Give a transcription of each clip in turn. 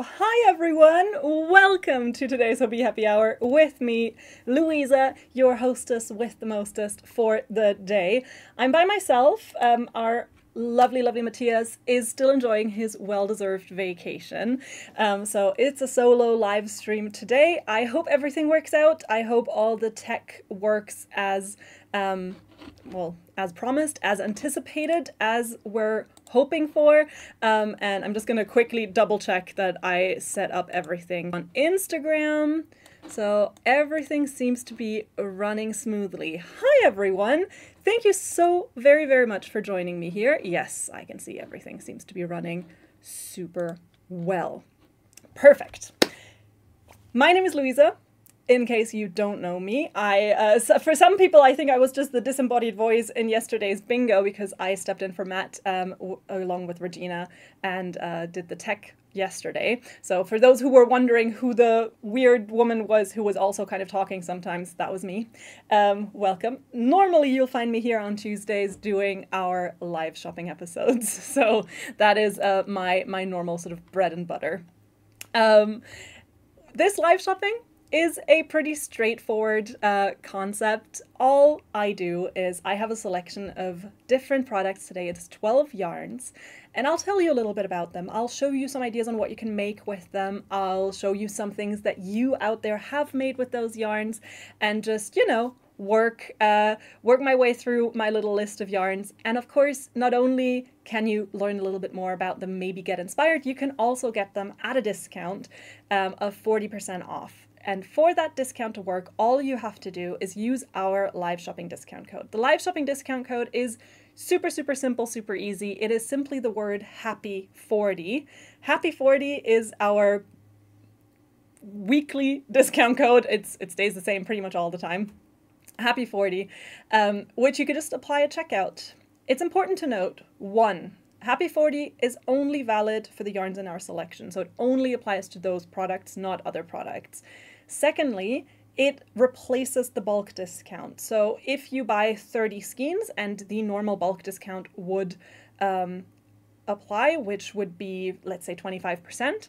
Hi everyone, welcome to today's Hobbii Happy Hour with me, Louisa, your hostess with the mostest for the day. I'm by myself. Our lovely Matthias is still enjoying his well-deserved vacation. So it's a solo live stream today. I hope everything works out. I hope all the tech works as well, as promised, as anticipated, as we're hoping for. And I'm just going to quickly double check that I set up everything on Instagram. So everything seems to be running smoothly. Hi everyone! Thank you so very much for joining me here. Yes, I can see everything seems to be running super well. Perfect. My name is Louisa. In case you don't know me, for some people, I think I was just the disembodied voice in yesterday's bingo because I stepped in for Matt along with Regina and did the tech yesterday. So for those who were wondering who the weird woman was who was also kind of talking sometimes, that was me. Welcome. Normally you'll find me here on Tuesdays doing our live shopping episodes. So that is my normal sort of bread and butter. This live shopping is a pretty straightforward concept. All I do is I have a selection of different products today. It's 12 yarns, and I'll tell you a little bit about them. I'll show you some ideas on what you can make with them. I'll show you some things that you out there have made with those yarns, and just, you know, work my way through my little list of yarns. And of course, not only can you learn a little bit more about them, maybe get inspired, you can also get them at a discount of 40% off. And for that discount to work, all you have to do is use our live shopping discount code. The live shopping discount code is super simple, super easy. It is simply the word HAPPY40. HAPPY40 is our weekly discount code. It stays the same pretty much all the time. HAPPY40, which you could just apply at checkout. It's important to note, 1, HAPPY40 is only valid for the yarns in our selection, so it only applies to those products, not other products. Secondly, it replaces the bulk discount. So if you buy 30 skeins and the normal bulk discount would apply, which would be, let's say, 25%,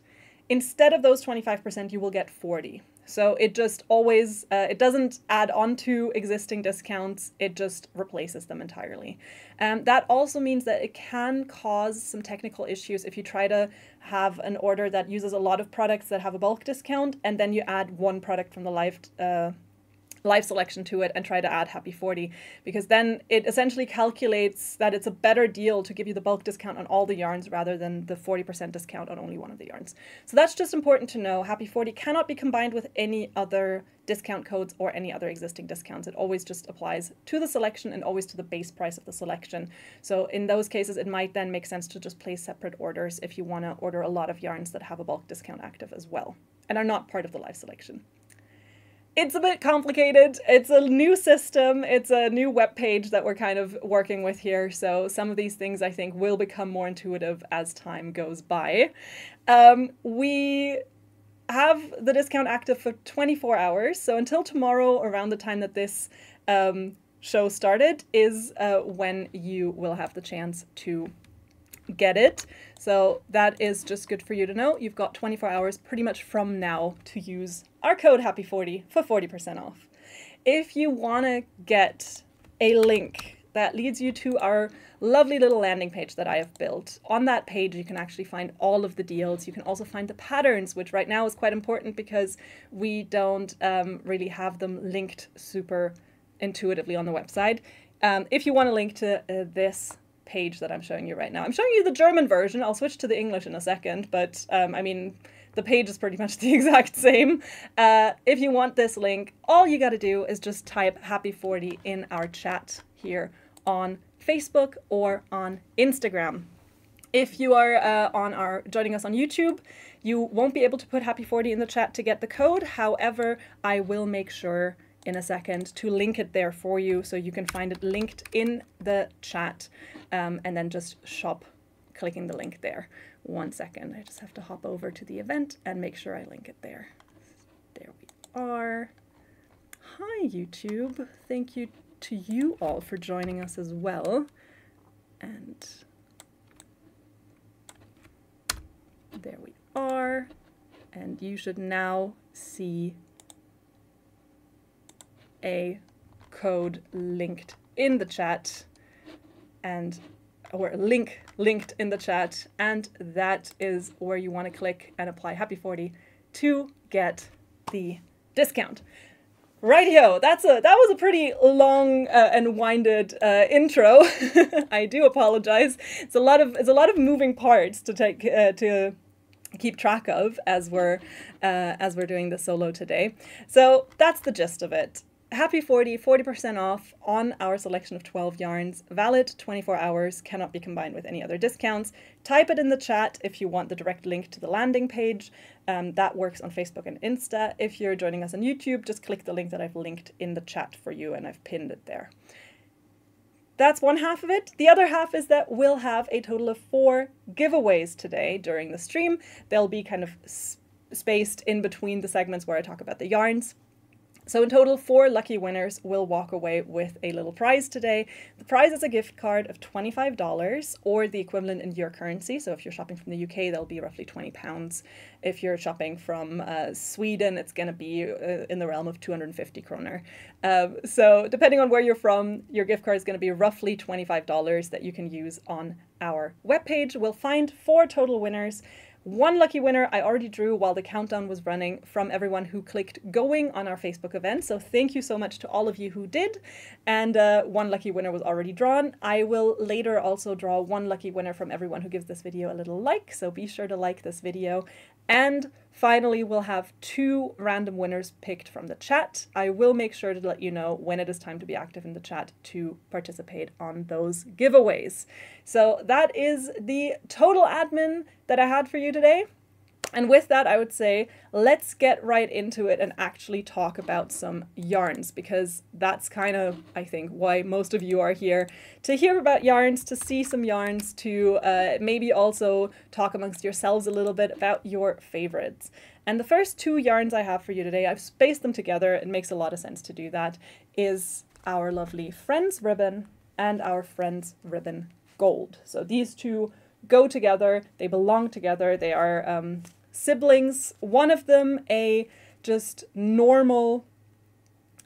instead of those 25%, you will get 40. So it just always, it doesn't add on to existing discounts, it just replaces them entirely. That also means that it can cause some technical issues if you try to have an order that uses a lot of products that have a bulk discount, and then you add one product from the live selection to it and try to add HAPPY40, because then it essentially calculates that it's a better deal to give you the bulk discount on all the yarns rather than the 40% discount on only one of the yarns. So that's just important to know. HAPPY40 cannot be combined with any other discount codes or any other existing discounts. It always just applies to the selection and always to the base price of the selection. So in those cases, it might then make sense to just place separate orders if you want to order a lot of yarns that have a bulk discount active as well and are not part of the live selection. It's a bit complicated. It's a new system. It's a new web page that we're kind of working with here. So some of these things I think will become more intuitive as time goes by. We have the discount active for 24 hours. So until tomorrow, around the time that this show started, is when you will have the chance to get it. So that is just good for you to know. You've got 24 hours pretty much from now to use our code HAPPY40 for 40% off. If you want to get a link that leads you to our lovely little landing page that I have built, on that page you can actually find all of the deals. You can also find the patterns, which right now is quite important because we don't really have them linked super intuitively on the website. If you want to link to this page that I'm showing you right now. I'm showing you the German version. I'll switch to the English in a second, but I mean, the page is pretty much the exact same. If you want this link, all you got to do is just type HAPPY40 in our chat here on Facebook or on Instagram. If you are joining us on YouTube, you won't be able to put HAPPY40 in the chat to get the code. However, I will make sure in a second to link it there for you so you can find it linked in the chat, and then just shop clicking the link there. 1 second, I just have to hop over to the event and make sure I link it there. There we are. Hi YouTube, thank you to you all for joining us as well. And there we are. And you should now see a code linked in the chat, and or a link linked in the chat, and that is where you want to click and apply Happy 40 to get the discount. Rightio, that was a pretty long and winded intro. I do apologize. It's a lot of moving parts to take to keep track of as we're doing the solo today. So that's the gist of it. Happy 40% off on our selection of 12 yarns, valid 24 hours, cannot be combined with any other discounts. Type it in the chat if you want the direct link to the landing page. That works on Facebook and Insta. If you're joining us on YouTube, just click the link that I've linked in the chat for you, and I've pinned it there. That's one half of it. The other half is that we'll have a total of 4 giveaways today during the stream. They'll be kind of spaced in between the segments where I talk about the yarns. So in total, 4 lucky winners will walk away with a little prize today. The prize is a gift card of $25 or the equivalent in your currency. So if you're shopping from the UK, that'll be roughly £20. If you're shopping from Sweden, it's going to be in the realm of 250 kroner. So depending on where you're from, your gift card is going to be roughly $25 that you can use on our webpage. We'll find 4 total winners. One lucky winner I already drew while the countdown was running from everyone who clicked going on our Facebook event. So thank you so much to all of you who did. And one lucky winner was already drawn. I will later also draw one lucky winner from everyone who gives this video a little like. So be sure to like this video. And finally, we'll have 2 random winners picked from the chat. I will make sure to let you know when it is time to be active in the chat to participate on those giveaways. So that is the total admin that I had for you today. And with that, I would say, let's get right into it and actually talk about some yarns, because that's kind of, I think, why most of you are here, to hear about yarns, to see some yarns, to maybe also talk amongst yourselves a little bit about your favorites. And the first 2 yarns I have for you today, I've spaced them together, it makes a lot of sense to do that, is our lovely Friends Ribbon and our Friends Ribbon Gold. So these 2 go together, they belong together, they are siblings. One of them a just normal,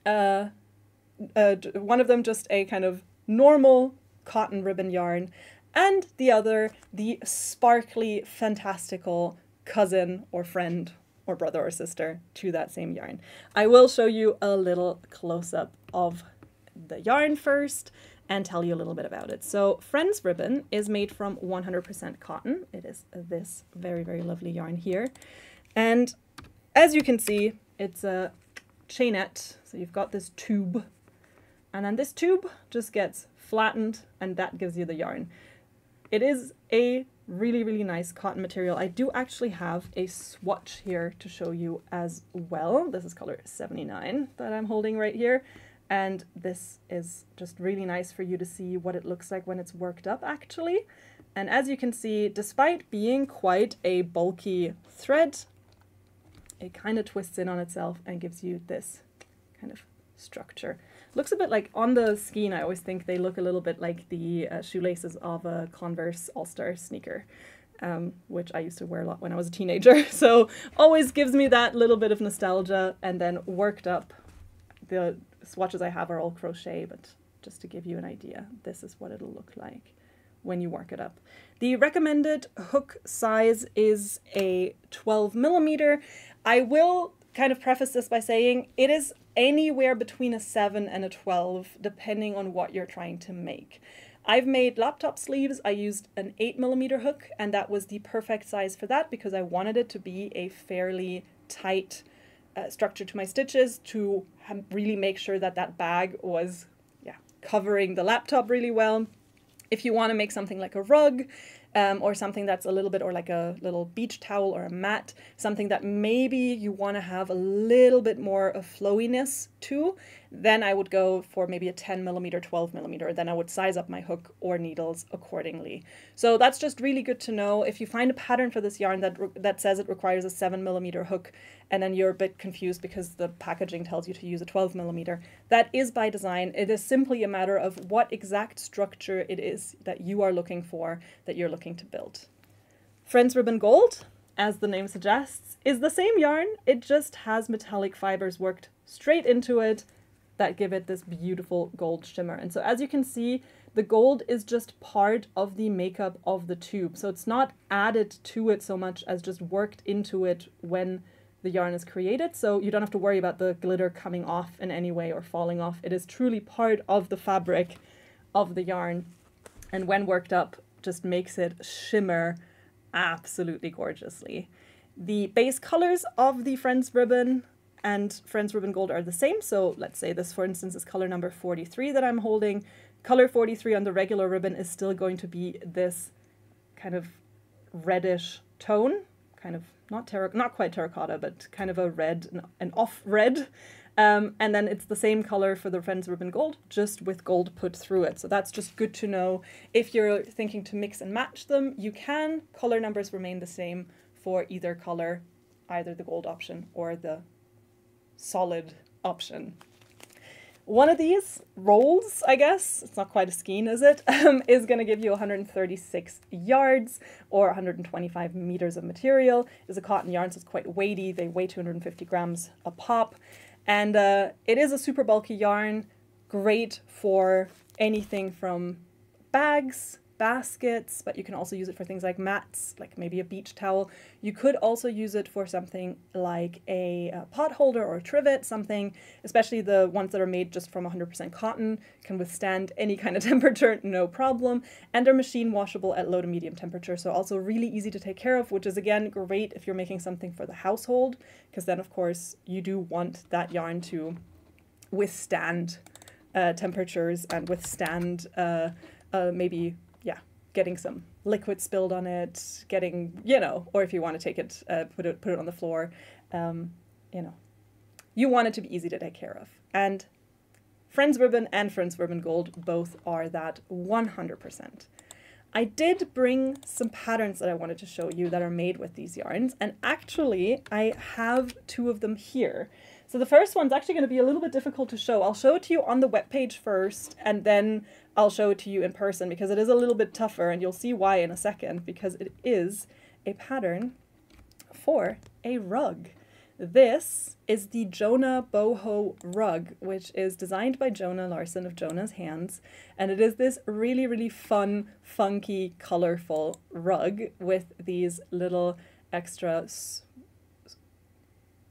one of them just a kind of normal cotton ribbon yarn, and the other the sparkly, fantastical cousin or friend or brother or sister to that same yarn. I will show you a little close-up of the yarn first and tell you a little bit about it. So Friends Ribbon is made from 100% cotton. It is this very, very lovely yarn here. And as you can see, it's a chainette. So you've got this tube, and then this tube just gets flattened, and that gives you the yarn. It is a really, really nice cotton material. I do actually have a swatch here to show you as well. This is color 79 that I'm holding right here. And this is just really nice for you to see what it looks like when it's worked up, actually. And as you can see, despite being quite a bulky thread, it kind of twists in on itself and gives you this kind of structure. Looks a bit like, on the skein, I always think they look a little bit like the shoelaces of a Converse All-Star sneaker, which I used to wear a lot when I was a teenager. So always gives me that little bit of nostalgia. And then worked up, the swatches I have are all crochet, but just to give you an idea, this is what it'll look like when you work it up. The recommended hook size is a 12mm. I will kind of preface this by saying it is anywhere between a 7 and a 12, depending on what you're trying to make. I've made laptop sleeves. I used an 8mm hook, and that was the perfect size for that because I wanted it to be a fairly tight structure to my stitches to really make sure that that bag was covering the laptop really well. If you want to make something like a rug or something that's a little bit, or like a little beach towel or a mat, something that maybe you want to have a little bit more of flowiness to, then I would go for maybe a 10mm, 12mm, then I would size up my hook or needles accordingly. So that's just really good to know. If you find a pattern for this yarn that says it requires a 7mm hook, and then you're a bit confused because the packaging tells you to use a 12mm, that is by design. It is simply a matter of what exact structure it is that you are looking for, that you're looking to build. Friends Ribbon Gold as the name suggests, is the same yarn. It just has metallic fibers worked straight into it that give it this beautiful gold shimmer. And so as you can see, the gold is just part of the makeup of the tube. So it's not added to it so much as just worked into it when the yarn is created. So you don't have to worry about the glitter coming off in any way or falling off. It is truly part of the fabric of the yarn. And when worked up, just makes it shimmer absolutely gorgeously. The base colors of the Friends ribbon and Friends ribbon gold are the same. So let's say this, for instance, is color number 43 that I'm holding. Color 43 on the regular ribbon is still going to be this kind of reddish tone, kind of not quite terracotta, but kind of a red, an off red. And then it's the same color for the Friends ribbon gold, just with gold put through it. So that's just good to know. If you're thinking to mix and match them, you can. Color numbers remain the same for either color, either the gold option or the solid option. One of these rolls, I guess, it's not quite a skein, is it? Is going to give you 136 yards or 125 meters of material. It's a cotton yarn, so it's quite weighty. They weigh 250 grams a pop. And it is a super bulky yarn, great for anything from bags, baskets, but you can also use it for things like mats, like maybe a beach towel. You could also use it for something like a pot holder or a trivet, something, especially the ones that are made just from 100% cotton, can withstand any kind of temperature, no problem. And they're machine washable at low to medium temperature, so also really easy to take care of, which is again great if you're making something for the household, because then of course you do want that yarn to withstand temperatures and withstand maybe getting some liquid spilled on it, getting, you know, or if you want to take it, put it on the floor, you know, you want it to be easy to take care of. And Friends ribbon and Friends ribbon gold both are that 100%. I did bring some patterns that I wanted to show you that are made with these yarns, and actually I have two of them here. So the first one's actually going to be a little bit difficult to show. I'll show it to you on the webpage first, and then I'll show it to you in person because it is a little bit tougher, and you'll see why in a second, because it is a pattern for a rug. This is the Jonah Boho rug, which is designed by Jonah Larson of Jonah's Hands, and it is this really, really fun, funky, colorful rug with these little extra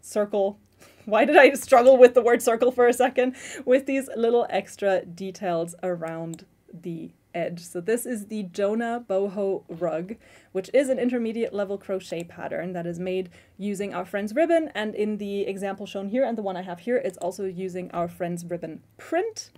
circle. Why did I struggle with the word circle for a second? With these little extra details around the edge. So this is the Jonah Boho rug, which is an intermediate level crochet pattern that is made using our Friends ribbon, and in the example shown here and the one I have here, it's also using our Friends ribbon print.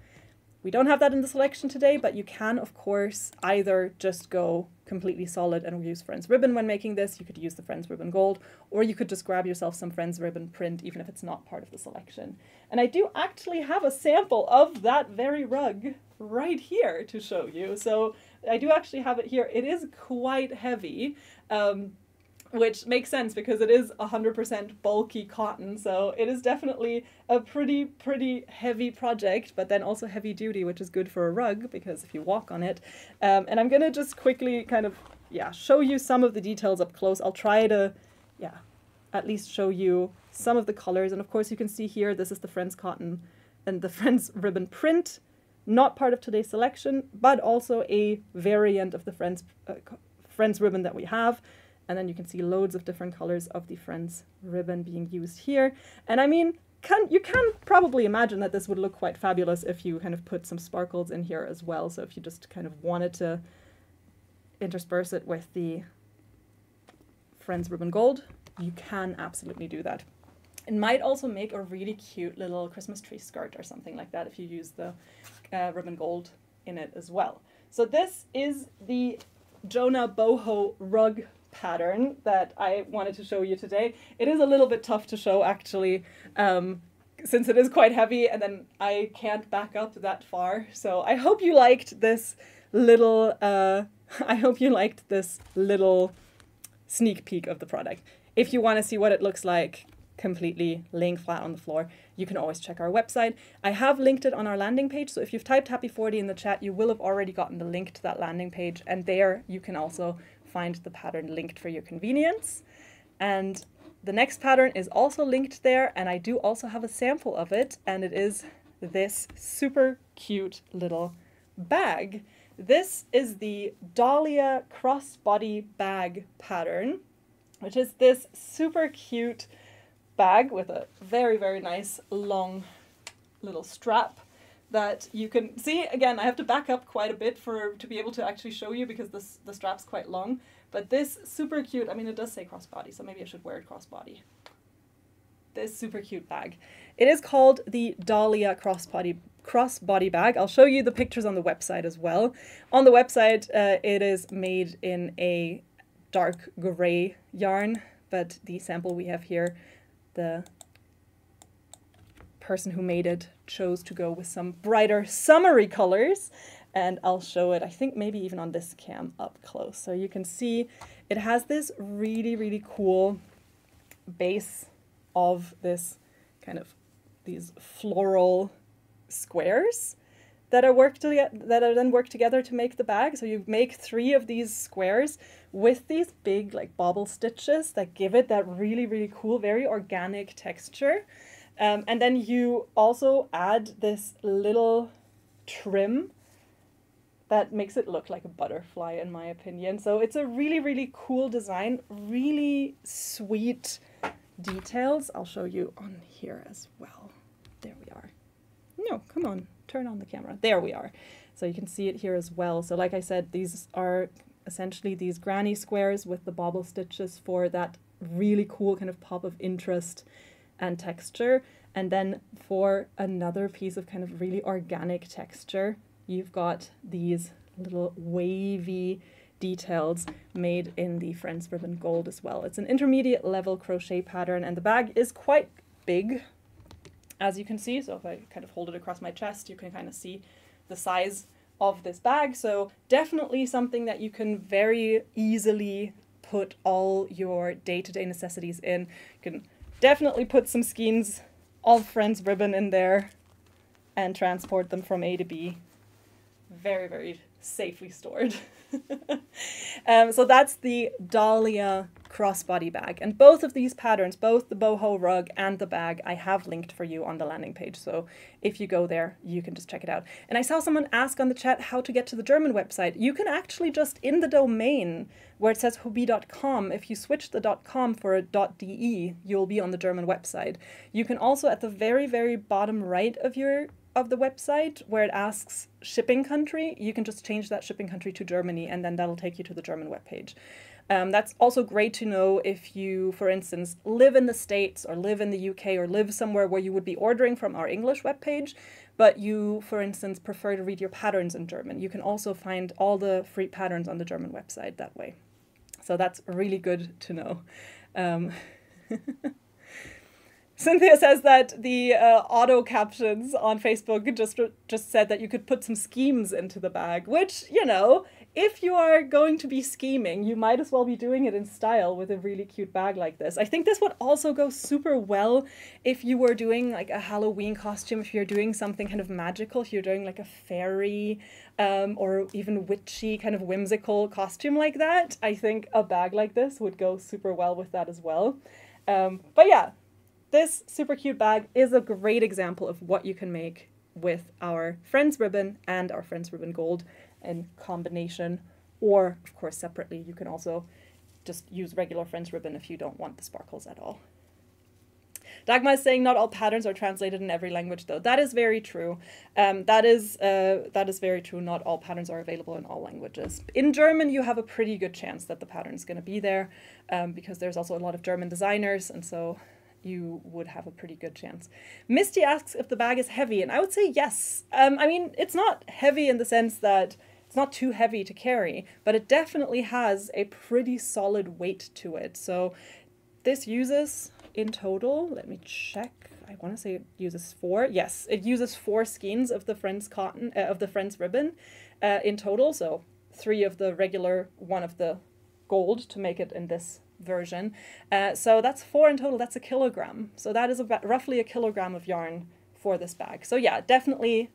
We don't have that in the selection today, but you can of course either just go completely solid and use Friends ribbon when making this. You could use the Friends ribbon gold, or you could just grab yourself some Friends ribbon print even if it's not part of the selection. And I do actually have a sample of that very rug right here to show you. So I do actually have it here. It is quite heavy, which makes sense because it is 100% bulky cotton. So it is definitely a pretty heavy project, but then also heavy duty, which is good for a rug because if you walk on it. And I'm gonna just quickly kind of, show you some of the details up close. I'll try to, at least show you some of the colors. And of course you can see here, this is the Friends cotton and the Friends ribbon print, not part of today's selection, but also a variant of the Friends ribbon that we have. And then you can see loads of different colors of the Friends ribbon being used here. And I mean, you can probably imagine that this would look quite fabulous if you kind of put some sparkles in here as well. So if you just kind of wanted to intersperse it with the Friends ribbon gold, you can absolutely do that. It might also make a really cute little Christmas tree skirt or something like that if you use the ribbon gold in it as well. So this is the Jonah Boho rug pattern that I wanted to show you today. It is a little bit tough to show actually, since it is quite heavy and then I can't back up that far. So I hope you liked this little, sneak peek of the product. If you want to see what it looks like completely laying flat on the floor, you can always check our website. I have linked it on our landing page, so if you've typed Happy40 in the chat, you will have already gotten the link to that landing page, and there you can also find the pattern linked for your convenience. And the next pattern is also linked there, and I do also have a sample of it, and it is this super cute little bag. This is the Dahlia crossbody bag pattern, which is this super cute bag with a very, very nice long little strap that you can see. Again, I have to back up quite a bit to be able to actually show you because the strap's quite long. But this super cute, I mean, it does say crossbody, so maybe I should wear it crossbody. This super cute bag. It is called the Dahlia crossbody bag. I'll show you the pictures on the website as well. On the website, it is made in a dark gray yarn, but the sample we have here, the person who made it chose to go with some brighter summery colors, and I'll show it, I think maybe even on this cam up close. So you can see it has this really, really cool base of this kind of these floral squares that are then worked together to make the bag. So you make 3 of these squares with these big like bobble stitches that give it that really, really cool, very organic texture. And then you also add this little trim that makes it look like a butterfly, in my opinion. So it's a really, really cool design, really sweet details. I'll show you on here as well. There we are. No, come on, turn on the camera. There we are. So you can see it here as well. So like I said, these are essentially these granny squares with the bobble stitches for that really cool kind of pop of interest and texture. And then for another piece of kind of really organic texture, you've got these little wavy details made in the Friends Ribbon Gold as well. It's an intermediate level crochet pattern, and the bag is quite big, as you can see. So if I kind of hold it across my chest, you can kind of see the size of this bag. So definitely something that you can very easily put all your day-to-day necessities in. You can definitely put some skeins of Friends Ribbon in there and transport them from A to B. Very, very safely stored. So that's the Dahlia crossbody bag. And both of these patterns, both the boho rug and the bag, I have linked for you on the landing page. So if you go there, you can just check it out. And I saw someone ask on the chat how to get to the German website. You can actually just, in the domain where it says hobbii.com, if you switch the .com for a .de, you'll be on the German website. You can also, at the very, very bottom right of the website, where it asks shipping country, you can just change that shipping country to Germany, and then that'll take you to the German webpage. That's also great to know if you, for instance, live in the States or live in the UK or live somewhere where you would be ordering from our English webpage, but you, for instance, prefer to read your patterns in German. You can also find all the free patterns on the German website that way. So that's really good to know. Cynthia says that the auto captions on Facebook just said that you could put some schemes into the bag, which, you know, if you are going to be scheming, you might as well be doing it in style with a really cute bag like this. I think this would also go super well if you were doing like a Halloween costume, if you're doing something kind of magical, if you're doing like a fairy or even witchy kind of whimsical costume like that. I think a bag like this would go super well with that as well. But yeah. This super cute bag is a great example of what you can make with our Friends Ribbon and our Friends Ribbon Gold in combination, or of course separately. You can also just use regular Friends Ribbon if you don't want the sparkles at all. Dagmar is saying not all patterns are translated in every language, though. That is very true. That is very true. Not all patterns are available in all languages. In German, you have a pretty good chance that the pattern is going to be there because there's also a lot of German designers, and so you would have a pretty good chance. Misty asks if the bag is heavy, and I would say yes. I mean, it's not heavy in the sense that it's not too heavy to carry, but it definitely has a pretty solid weight to it. So this uses, in total, let me check. I want to say it uses 4. Yes, it uses 4 skeins of the Friends Ribbon in total. So 3 of the regular, 1 of the gold to make it in this version. So that's 4 in total. That's a kilogram. So that is about roughly a kilogram of yarn for this bag. So yeah, definitely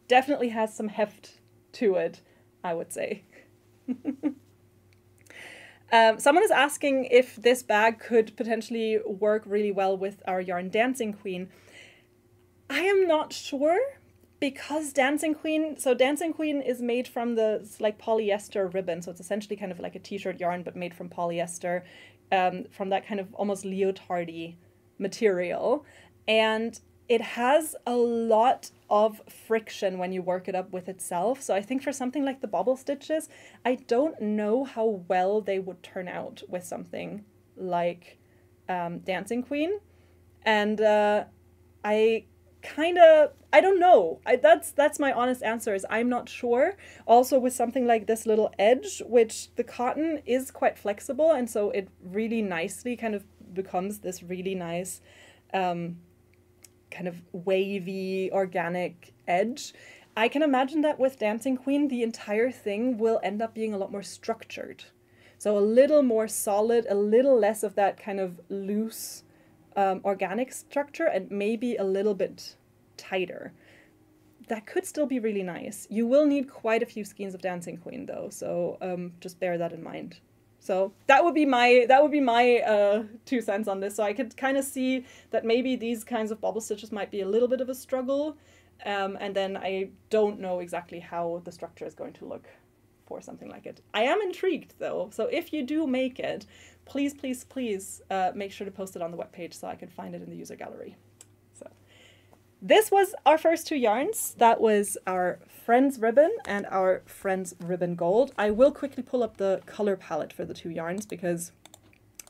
has some heft to it, I would say. Someone is asking if this bag could potentially work really well with our yarn Dancing Queen. I am not sure, because Dancing Queen is made from the like polyester ribbon, so it's essentially kind of like a t-shirt yarn but made from polyester, from that kind of almost leotardy material, and it has a lot of friction when you work it up with itself. So I think for something like the bobble stitches, I don't know how well they would turn out with something like Dancing Queen. And I don't know. That's my honest answer, is I'm not sure. Also with something like this little edge, which the cotton is quite flexible, and so it really nicely kind of becomes this really nice kind of wavy organic edge. I can imagine that with Dancing Queen, the entire thing will end up being a lot more structured. So a little more solid, a little less of that kind of loose organic structure, and maybe a little bit tighter. That could still be really nice. You will need quite a few skeins of Dancing Queen though, so just bear that in mind. So that would be my 2 cents on this. So I could kind of see that maybe these kinds of bobble stitches might be a little bit of a struggle, and then I don't know exactly how the structure is going to look for something like it. I am intrigued though, so if you do make it, please, please, please make sure to post it on the webpage so I can find it in the user gallery. So this was our first 2 yarns. That was our Friends Ribbon and our Friends Ribbon Gold. I will quickly pull up the color palette for the 2 yarns because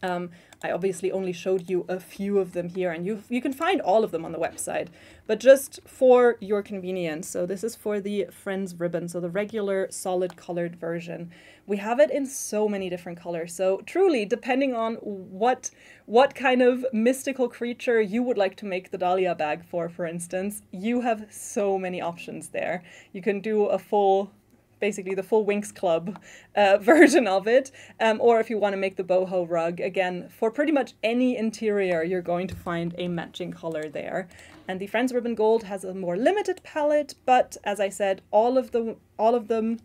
I obviously only showed you a few of them here, and you can find all of them on the website, but just for your convenience. So this is for the Friends Ribbon, so the regular solid colored version. We have it in so many different colors, so truly, depending on what kind of mystical creature you would like to make the Dahlia bag for instance, you have so many options there. You can do a full, basically the full Winx Club version of it, or if you want to make the boho rug, again, for pretty much any interior, you're going to find a matching color there. And the Friends Ribbon Gold has a more limited palette, but as I said, all of them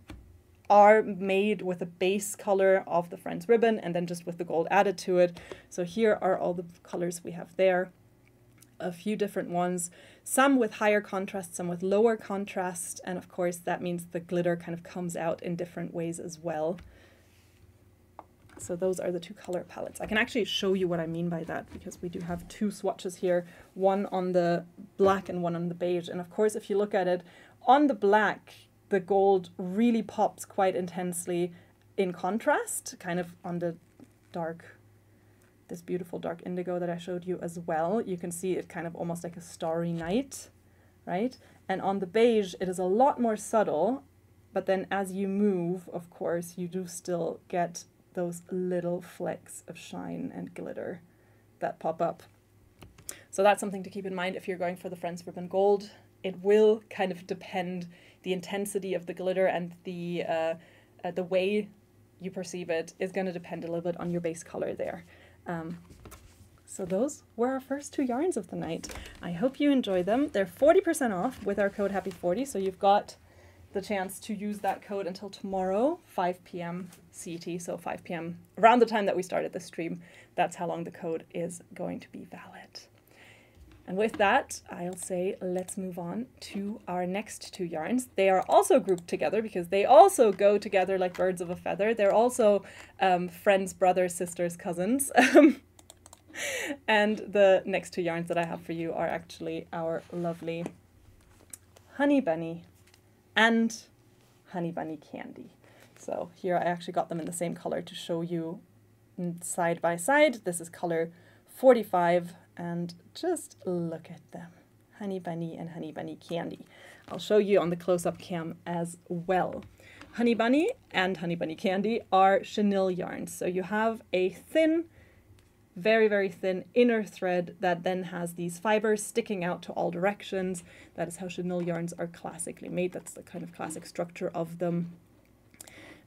are made with a base color of the Friends Ribbon and then just with the gold added to it. So here are all the colors we have there. A few different ones, some with higher contrast, some with lower contrast, and of course that means the glitter kind of comes out in different ways as well. So those are the 2 color palettes. I can actually show you what I mean by that, because we do have 2 swatches here, one on the black and one on the beige. And of course, if you look at it, on the black, the gold really pops quite intensely in contrast, kind of on the dark, this beautiful dark indigo that I showed you as well. You can see it kind of almost like a starry night, right? And on the beige, it is a lot more subtle, but then as you move, of course, you do still get those little flecks of shine and glitter that pop up. So that's something to keep in mind if you're going for the Friends Ribbon Gold. It will kind of depend, the intensity of the glitter and the way you perceive it is going to depend a little bit on your base color there. So those were our first 2 yarns of the night. I hope you enjoy them. They're 40% off with our code HAPPY40, so you've got the chance to use that code until tomorrow, 5 p.m. CET, so 5 p.m. around the time that we started the stream. That's how long the code is going to be valid. And with that, I'll say let's move on to our next 2 yarns. They are also grouped together because they also go together like birds of a feather. They're also friends, brothers, sisters, cousins. And the next 2 yarns that I have for you are actually our lovely Honey Bunny and Honey Bunny Candy. So here I actually got them in the same color to show you side by side. This is color 45. And just look at them, Honey Bunny and Honey Bunny Candy. I'll show you on the close-up cam as well. Honey Bunny and Honey Bunny Candy are chenille yarns. So you have a thin, very, very thin inner thread that then has these fibers sticking out to all directions. That is how chenille yarns are classically made. That's the kind of classic structure of them.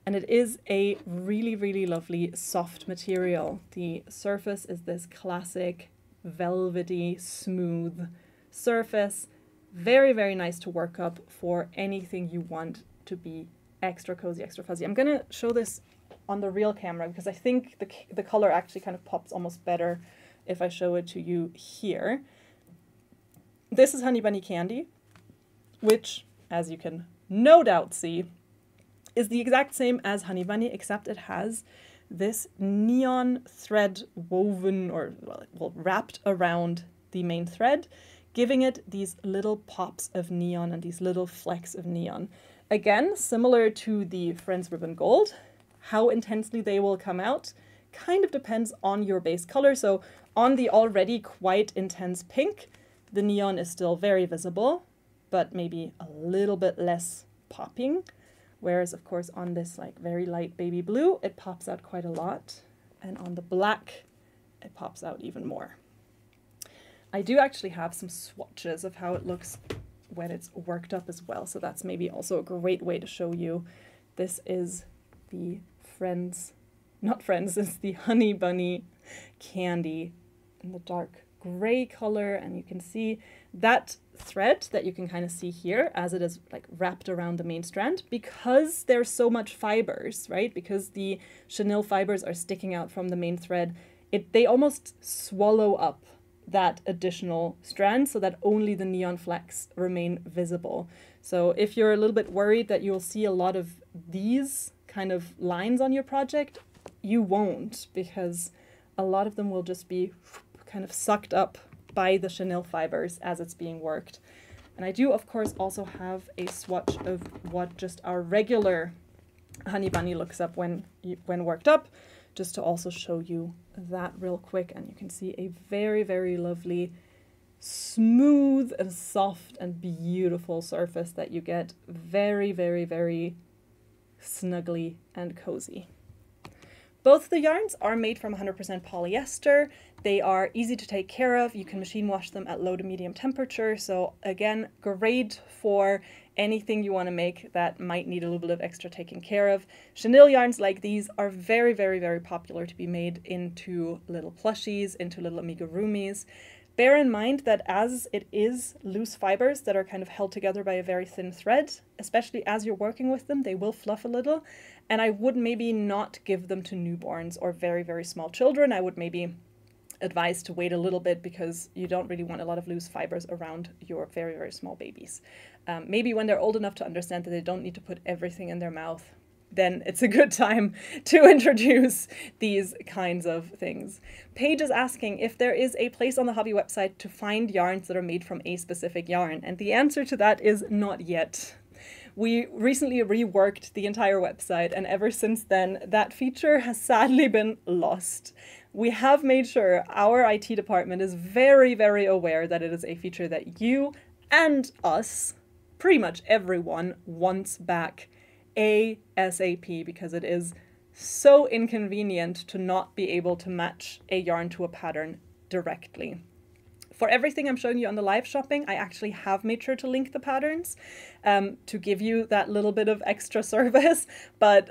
And it is a really, really lovely soft material. The surface is this classic velvety, smooth surface. Very, very nice to work up for anything you want to be extra cozy, extra fuzzy. I'm going to show this on the real camera, because I think the color actually kind of pops almost better if I show it to you here. This is Honey Bunny Candy, which, as you can no doubt see, is the exact same as Honey Bunny, except it has this neon thread woven, or well, wrapped around the main thread, giving it these little pops of neon and these little flecks of neon. Again, similar to the Friends Ribbon Gold, how intensely they will come out kind of depends on your base color. So on the already quite intense pink, the neon is still very visible, but maybe a little bit less popping. Whereas, of course, on this like very light baby blue, it pops out quite a lot. And on the black, it pops out even more. I do actually have some swatches of how it looks when it's worked up as well. So that's maybe also a great way to show you. This is the it's the Honey Bunny Candy in the dark gray color. And you can see that thread that you can kind of see here as it is like wrapped around the main strand, because there's so much fibers, right? Because the chenille fibers are sticking out from the main thread, they almost swallow up that additional strand so that only the neon flecks remain visible. So if you're a little bit worried that you'll see a lot of these kind of lines on your project, you won't, because a lot of them will just be kind of sucked up by the chenille fibers as it's being worked. And I do, of course, also have a swatch of what just our regular Honey Bunny looks up when worked up, just to also show you that real quick. And you can see a very, very lovely, smooth and soft and beautiful surface that you get. Very, very, very snuggly and cozy. Both the yarns are made from 100% polyester. They are easy to take care of. You can machine wash them at low to medium temperature. So again, great for anything you want to make that might need a little bit of extra taking care of. Chenille yarns like these are very, very, very popular to be made into little plushies, into little amigurumis. Bear in mind that as it is loose fibers that are kind of held together by a very thin thread, especially as you're working with them, they will fluff a little. And I would maybe not give them to newborns or very, very small children. I would maybe advise to wait a little bit, because you don't really want a lot of loose fibers around your very, very small babies. Maybe when they're old enough to understand that they don't need to put everything in their mouth, then it's a good time to introduce these kinds of things. Paige is asking if there is a place on the Hobbii website to find yarns that are made from a specific yarn. And the answer to that is not yet. We recently reworked the entire website, and ever since then, that feature has sadly been lost. We have made sure our IT department is very, very aware that it is a feature that you and us, pretty much everyone, wants back ASAP, because it is so inconvenient to not be able to match a yarn to a pattern directly. For everything I'm showing you on the live shopping, I actually have made sure to link the patterns to give you that little bit of extra service. But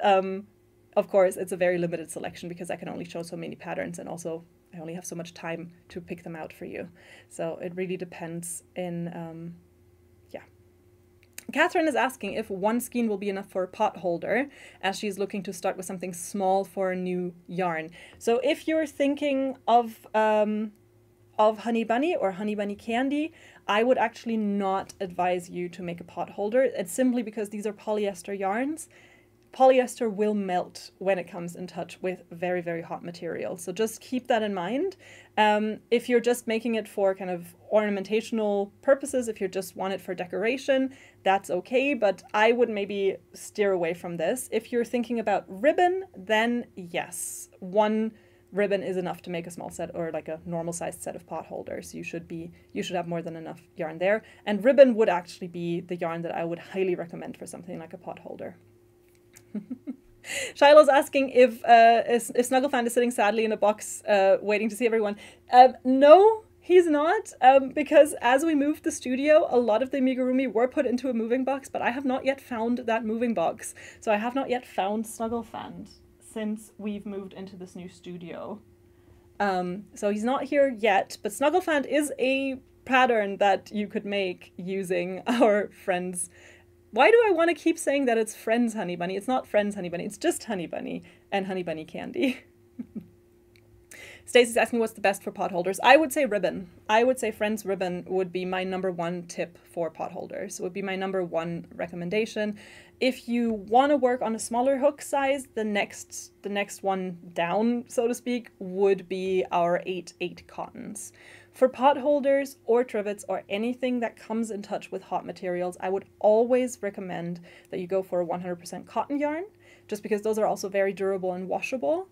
of course, it's a very limited selection because I can only show so many patterns, and also I only have so much time to pick them out for you. So it really depends in, yeah. Catherine is asking if one skein will be enough for a pot holder, as she's looking to start with something small for a new yarn. So if you're thinking of Honey Bunny or Honey Bunny Candy, I would actually not advise you to make a pot holder. It's simply because these are polyester yarns. Polyester will melt when it comes in touch with very, very hot material. So just keep that in mind. If you're just making it for kind of ornamentational purposes, if you just want it for decoration, that's okay, but I would maybe steer away from this. If you're thinking about ribbon, then yes, one ribbon is enough to make a small set, or like a normal sized set of pot holders. You should have more than enough yarn there. And ribbon would actually be the yarn that I would highly recommend for something like a pot holder. Shiloh's asking if Snugglefan is sitting sadly in a box waiting to see everyone. No, he's not, because as we moved the studio, a lot of the amigurumi were put into a moving box, but I have not yet found that moving box. So I have not yet found Snugglefan since we've moved into this new studio. So he's not here yet, but Snugglefan is a pattern that you could make using our friends Why do I want to keep saying that it's Friends Honey Bunny? It's not Friends Honey Bunny. It's just Honey Bunny and Honey Bunny candy. Stacey's asking what's the best for pot holders. I would say ribbon. I would say Friends ribbon would be my #1 tip for pot holders. It would be my #1 recommendation. If you want to work on a smaller hook size, the next one down, so to speak, would be our 8/8 cottons. For pot holders or trivets or anything that comes in touch with hot materials, I would always recommend that you go for a 100% cotton yarn, just because those are also very durable and washable.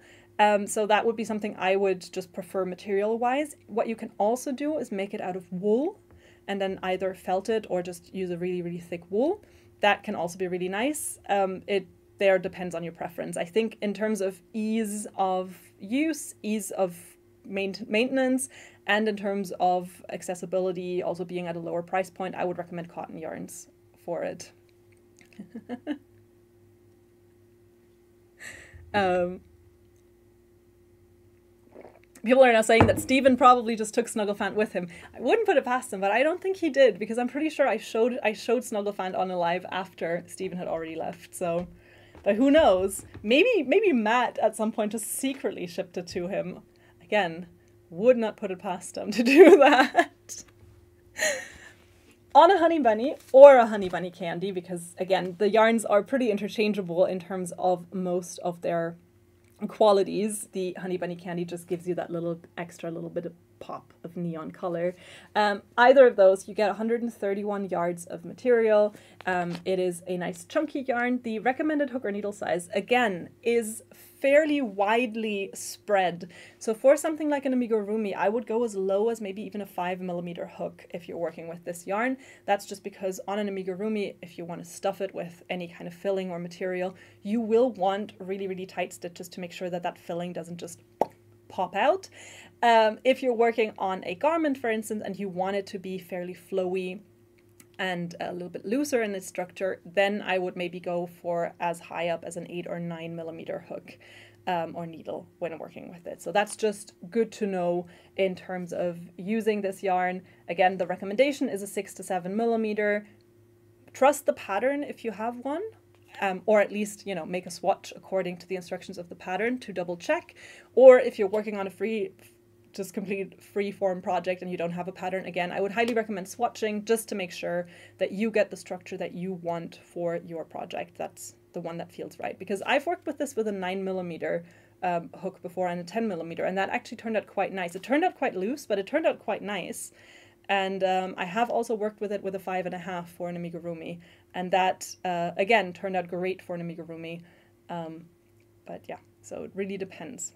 So that would be something I would just prefer material-wise. What you can also do is make it out of wool and then either felt it or just use a really, really thick wool. That can also be really nice. It there depends on your preference. I think in terms of ease of use, ease of maintenance, and in terms of accessibility, also being at a lower price point, I would recommend cotton yarns for it. People are now saying that Stephen probably just took Snugglefant with him. I wouldn't put it past him, but I don't think he did, because I'm pretty sure I showed Snugglefant on a live after Stephen had already left. So, but who knows? Maybe Matt at some point just secretly shipped it to him. Again, would not put it past him to do that. On a Honey Bunny or a Honey Bunny candy, because again, the yarns are pretty interchangeable in terms of most of their qualities. The Honey Bunny candy just gives you that little bit of pop of neon color. Either of those, you get 131 yards of material. It is a nice chunky yarn. The recommended hook or needle size, again, is fairly widely spread. So for something like an amigurumi, I would go as low as maybe even a 5mm hook if you're working with this yarn. That's just because on an amigurumi, if you want to stuff it with any kind of filling or material, you will want really, really tight stitches to make sure that that filling doesn't just pop out. If you're working on a garment, for instance, and you want it to be fairly flowy and a little bit looser in its structure, then I would maybe go for as high up as an 8 or 9mm hook or needle when working with it. So that's just good to know in terms of using this yarn. Again, the recommendation is a 6 to 7mm. Trust the pattern if you have one. Or at least, make a swatch according to the instructions of the pattern to double check. Or if you're working on a complete free form project and you don't have a pattern, again, I would highly recommend swatching just to make sure that you get the structure that you want for your project. That's the one that feels right. Because I've worked with this with a 9mm hook before and a 10mm, and that actually turned out quite nice. It turned out quite loose, but it turned out quite nice. And I have also worked with it with a 5.5 for an amigurumi, and that again turned out great for an amigurumi. But yeah, so it really depends.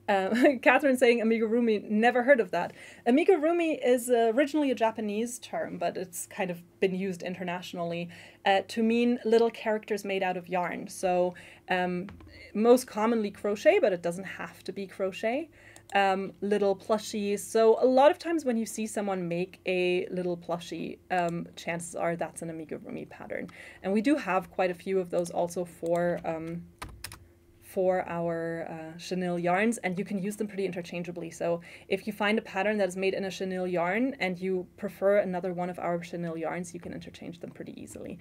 Catherine saying amigurumi, never heard of that. Amigurumi is originally a Japanese term, but it's kind of been used internationally to mean little characters made out of yarn. So most commonly crochet, but it doesn't have to be crochet. Little plushies. So a lot of times when you see someone make a little plushie, chances are that's an amigurumi pattern. And we do have quite a few of those also for our chenille yarns, and you can use them pretty interchangeably. So if you find a pattern that is made in a chenille yarn and you prefer another one of our chenille yarns, you can interchange them pretty easily.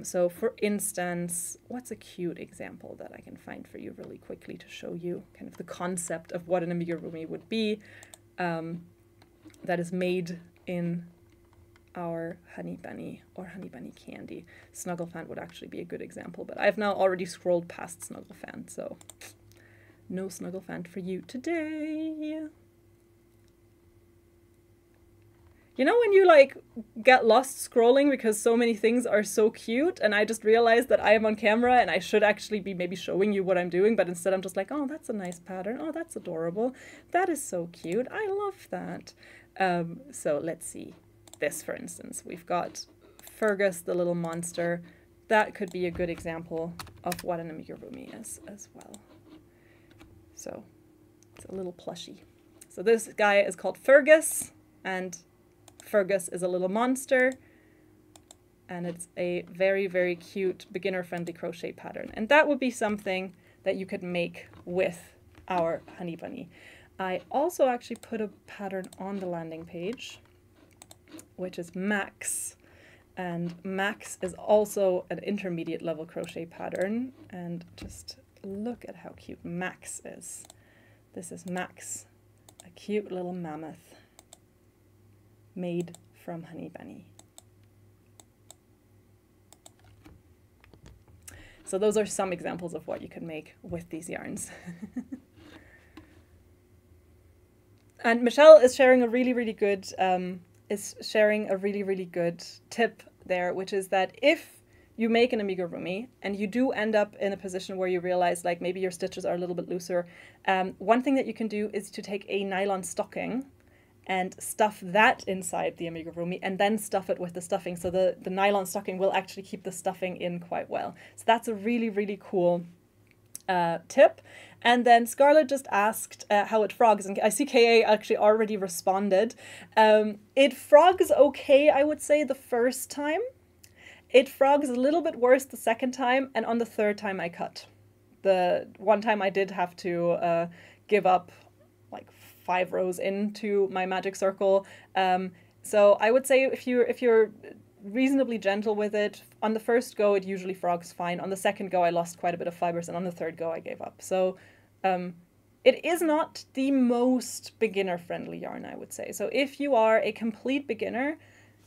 So for instance, what's a cute example that I can find for you really quickly to show you kind of the concept of what an amigurumi would be that is made in our Honey Bunny or Honey Bunny candy. Snugglefant would actually be a good example, but I've now already scrolled past Snugglefant, so no Snugglefant for you today. You know when you like get lost scrolling because so many things are so cute, and I just realized that I am on camera and I should actually be maybe showing you what I'm doing, but instead I'm just like, oh, that's a nice pattern. Oh, that's adorable. That is so cute. I love that. So let's see. This, for instance, we've got Fergus, the little monster. That could be a good example of what an amigurumi is as well. So it's a little plushie. So this guy is called Fergus, and Fergus is a little monster, and it's a very, very cute beginner-friendly crochet pattern. And that would be something that you could make with our Honey Bunny. I also actually put a pattern on the landing page, which is Max. And Max is also an intermediate level crochet pattern. And just look at how cute Max is. This is Max, a cute little mammoth made from Honey Bunny. So those are some examples of what you can make with these yarns. And Michelle is sharing a really, really good tip there, which is that if you make an amigurumi and you do end up in a position where you realize like maybe your stitches are a little bit looser, one thing that you can do is to take a nylon stocking and stuff that inside the amigurumi and then stuff it with the stuffing. So the nylon stocking will actually keep the stuffing in quite well. So that's a really, really cool tip. And then Scarlett just asked how it frogs, and I see KA actually already responded. It frogs okay, I would say, the first time. It frogs a little bit worse the second time, and on the third time I cut. The one time I did have to give up like 5 rows into my magic circle. So I would say if you're reasonably gentle with it, on the first go it usually frogs fine. On the second go I lost quite a bit of fibers, and on the third go I gave up. So it is not the most beginner friendly yarn, I would say. So if you are a complete beginner,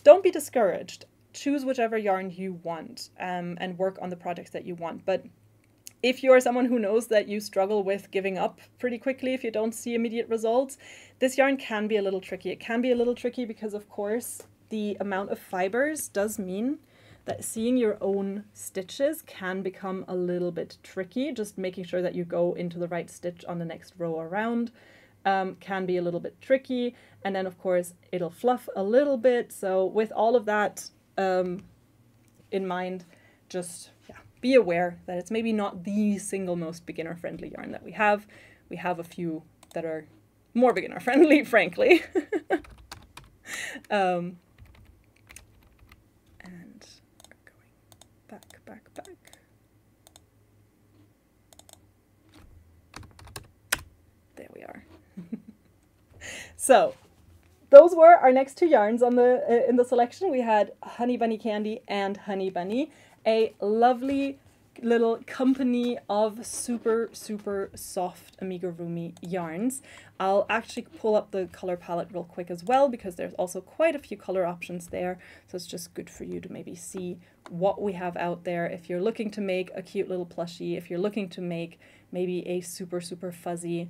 don't be discouraged. Choose whichever yarn you want and work on the projects that you want. But if you're someone who knows that you struggle with giving up pretty quickly if you don't see immediate results, this yarn can be a little tricky. It can be a little tricky because, of course, the amount of fibers does mean that seeing your own stitches can become a little bit tricky. Just making sure that you go into the right stitch on the next row around can be a little bit tricky. And then, of course, it'll fluff a little bit. So with all of that in mind, just be aware that it's maybe not the single most beginner friendly yarn that we have. We have a few that are more beginner friendly, frankly. And we're going back. There we are. So those were our next 2 yarns on the in the selection. We had Honey Bunny Candy and Honey Bunny, a lovely little company of super, super soft amigurumi yarns. I'll actually pull up the color palette real quick as well, because there's also quite a few color options there. So it's just good for you to maybe see what we have out there. If you're looking to make a cute little plushie, if you're looking to make maybe a super, super fuzzy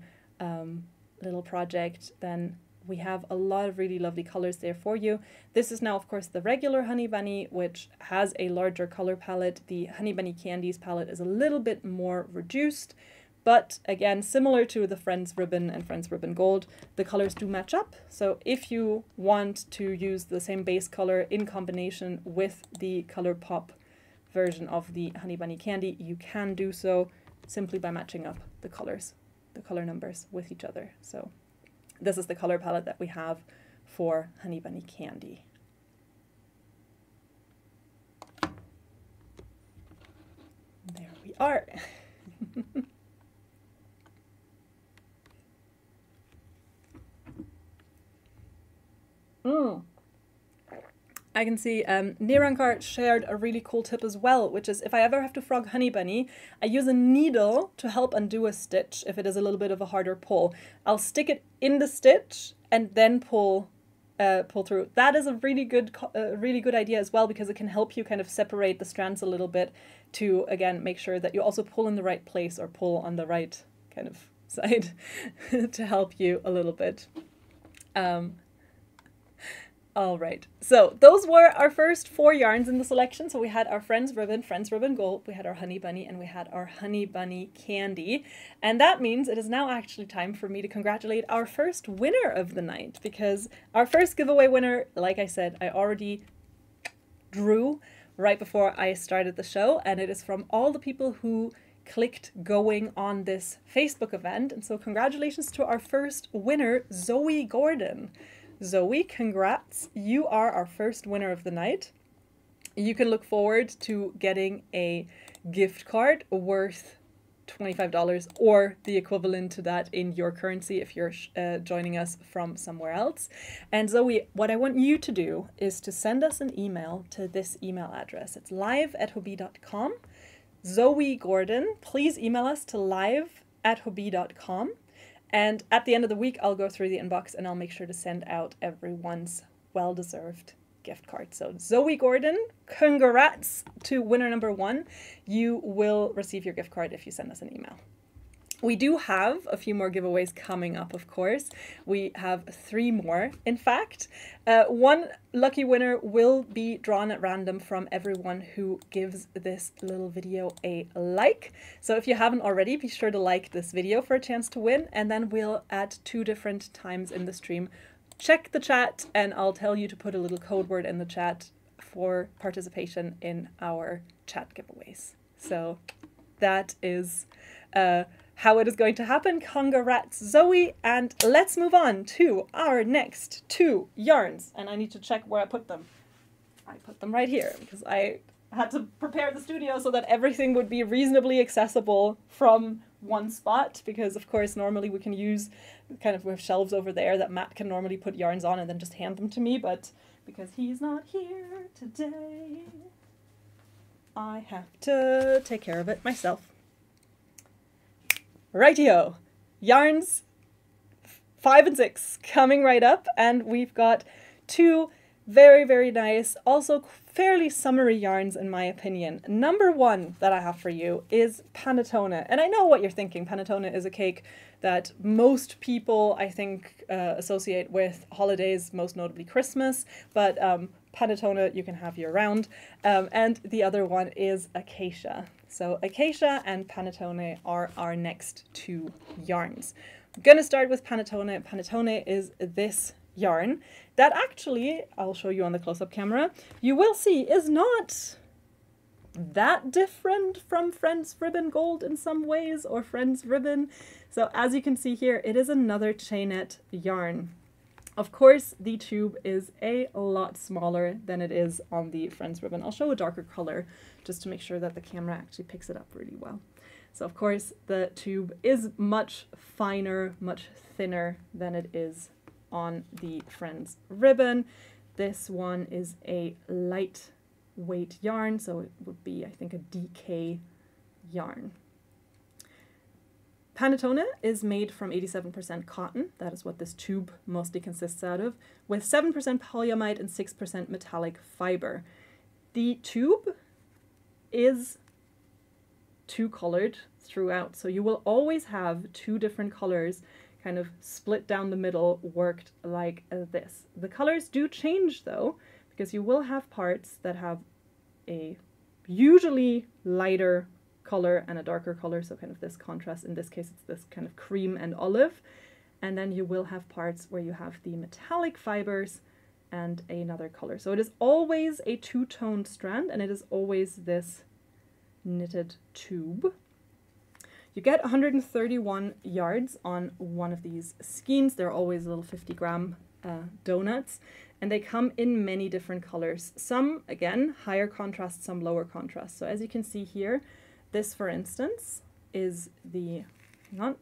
little project, then we have a lot of really lovely colors there for you. This is now, of course, the regular Honey Bunny, which has a larger color palette. The Honey Bunny Candies palette is a little bit more reduced, but again, similar to the Friends Ribbon and Friends Ribbon Gold, the colors do match up. So if you want to use the same base color in combination with the Color Pop version of the Honey Bunny Candy, you can do so simply by matching up the colors, the color numbers with each other. So this is the color palette that we have for Honey Bunny Candy. There we are. I can see Nirankar shared a really cool tip as well, which is if I ever have to frog Honey Bunny, I use a needle to help undo a stitch if it is a little bit of a harder pull. I'll stick it in the stitch and then pull through. That is a really good idea as well, because it can help you kind of separate the strands a little bit to, again, make sure that you also pull in the right place or pull on the right kind of side to help you a little bit. All right, so those were our first 4 yarns in the selection. So we had our Friends Ribbon Gold, we had our Honey Bunny, and we had our Honey Bunny Candy. And that means it is now actually time for me to congratulate our first winner of the night, because our first giveaway winner, like I said, I already drew right before I started the show, and it is from all the people who clicked going on this Facebook event. And so congratulations to our first winner, Zoe Gordon. Zoe, congrats. You are our first winner of the night. You can look forward to getting a gift card worth $25 or the equivalent to that in your currency if you're joining us from somewhere else. And Zoe, what I want you to do is to send us an email to this email address. It's live@hobbii.com. Zoe Gordon, please email us to live@hobbii.com. And at the end of the week, I'll go through the inbox and I'll make sure to send out everyone's well-deserved gift card. So Zoe Gordon, congrats to winner number 1. You will receive your gift card if you send us an email. We do have a few more giveaways coming up, of course. We have 3 more, in fact. One lucky winner will be drawn at random from everyone who gives this little video a like. So if you haven't already, be sure to like this video for a chance to win. And then we'll, at 2 different times in the stream, check the chat and I'll tell you to put a little code word in the chat for participation in our chat giveaways. So that is how it is going to happen. Congrats, Zoe. And let's move on to our next 2 yarns. And I need to check where I put them. I put them right here because I had to prepare the studio so that everything would be reasonably accessible from one spot, because of course normally we can use kind of, we have shelves over there that Matt can normally put yarns on and then just hand them to me, but because he's not here today, I have to take care of it myself. Rightio, yarns 5 and 6 coming right up, and we've got 2 very, very nice, also fairly summery yarns in my opinion. Number 1 that I have for you is panettone. And I know what you're thinking. Panettone is a cake that most people, I think, associate with holidays, most notably Christmas. But panettone you can have year round. And the other one is acacia. So acacia and panettone are our next 2 yarns. I'm going to start with panettone. Panettone is this yarn that actually, I'll show you on the close-up camera, you will see is not that different from Friends Ribbon Gold in some ways, or Friends Ribbon. So as you can see here, it is another chainette yarn. Of course, the tube is a lot smaller than it is on the Friends Ribbon. I'll show a darker color just to make sure that the camera actually picks it up really well. So of course, the tube is much finer, much thinner than it is on the Friends Ribbon. This one is a lightweight yarn, so it would be, I think, a DK yarn. Panettone is made from 87% cotton, that is what this tube mostly consists out of, with 7% polyamide and 6% metallic fiber. The tube is 2-colored throughout, so you will always have 2 different colors kind of split down the middle, worked like this. The colors do change though, because you will have parts that have a usually lighter color and a darker color, so kind of this contrast. In this case it's this kind of cream and olive, and then you will have parts where you have the metallic fibers and another color. So it is always a 2-toned strand, and it is always this knitted tube. You get 131 yards on one of these skeins. They're always little 50-gram donuts, and they come in many different colors. Some, again, higher contrast, some lower contrast. So as you can see here, this, for instance, is the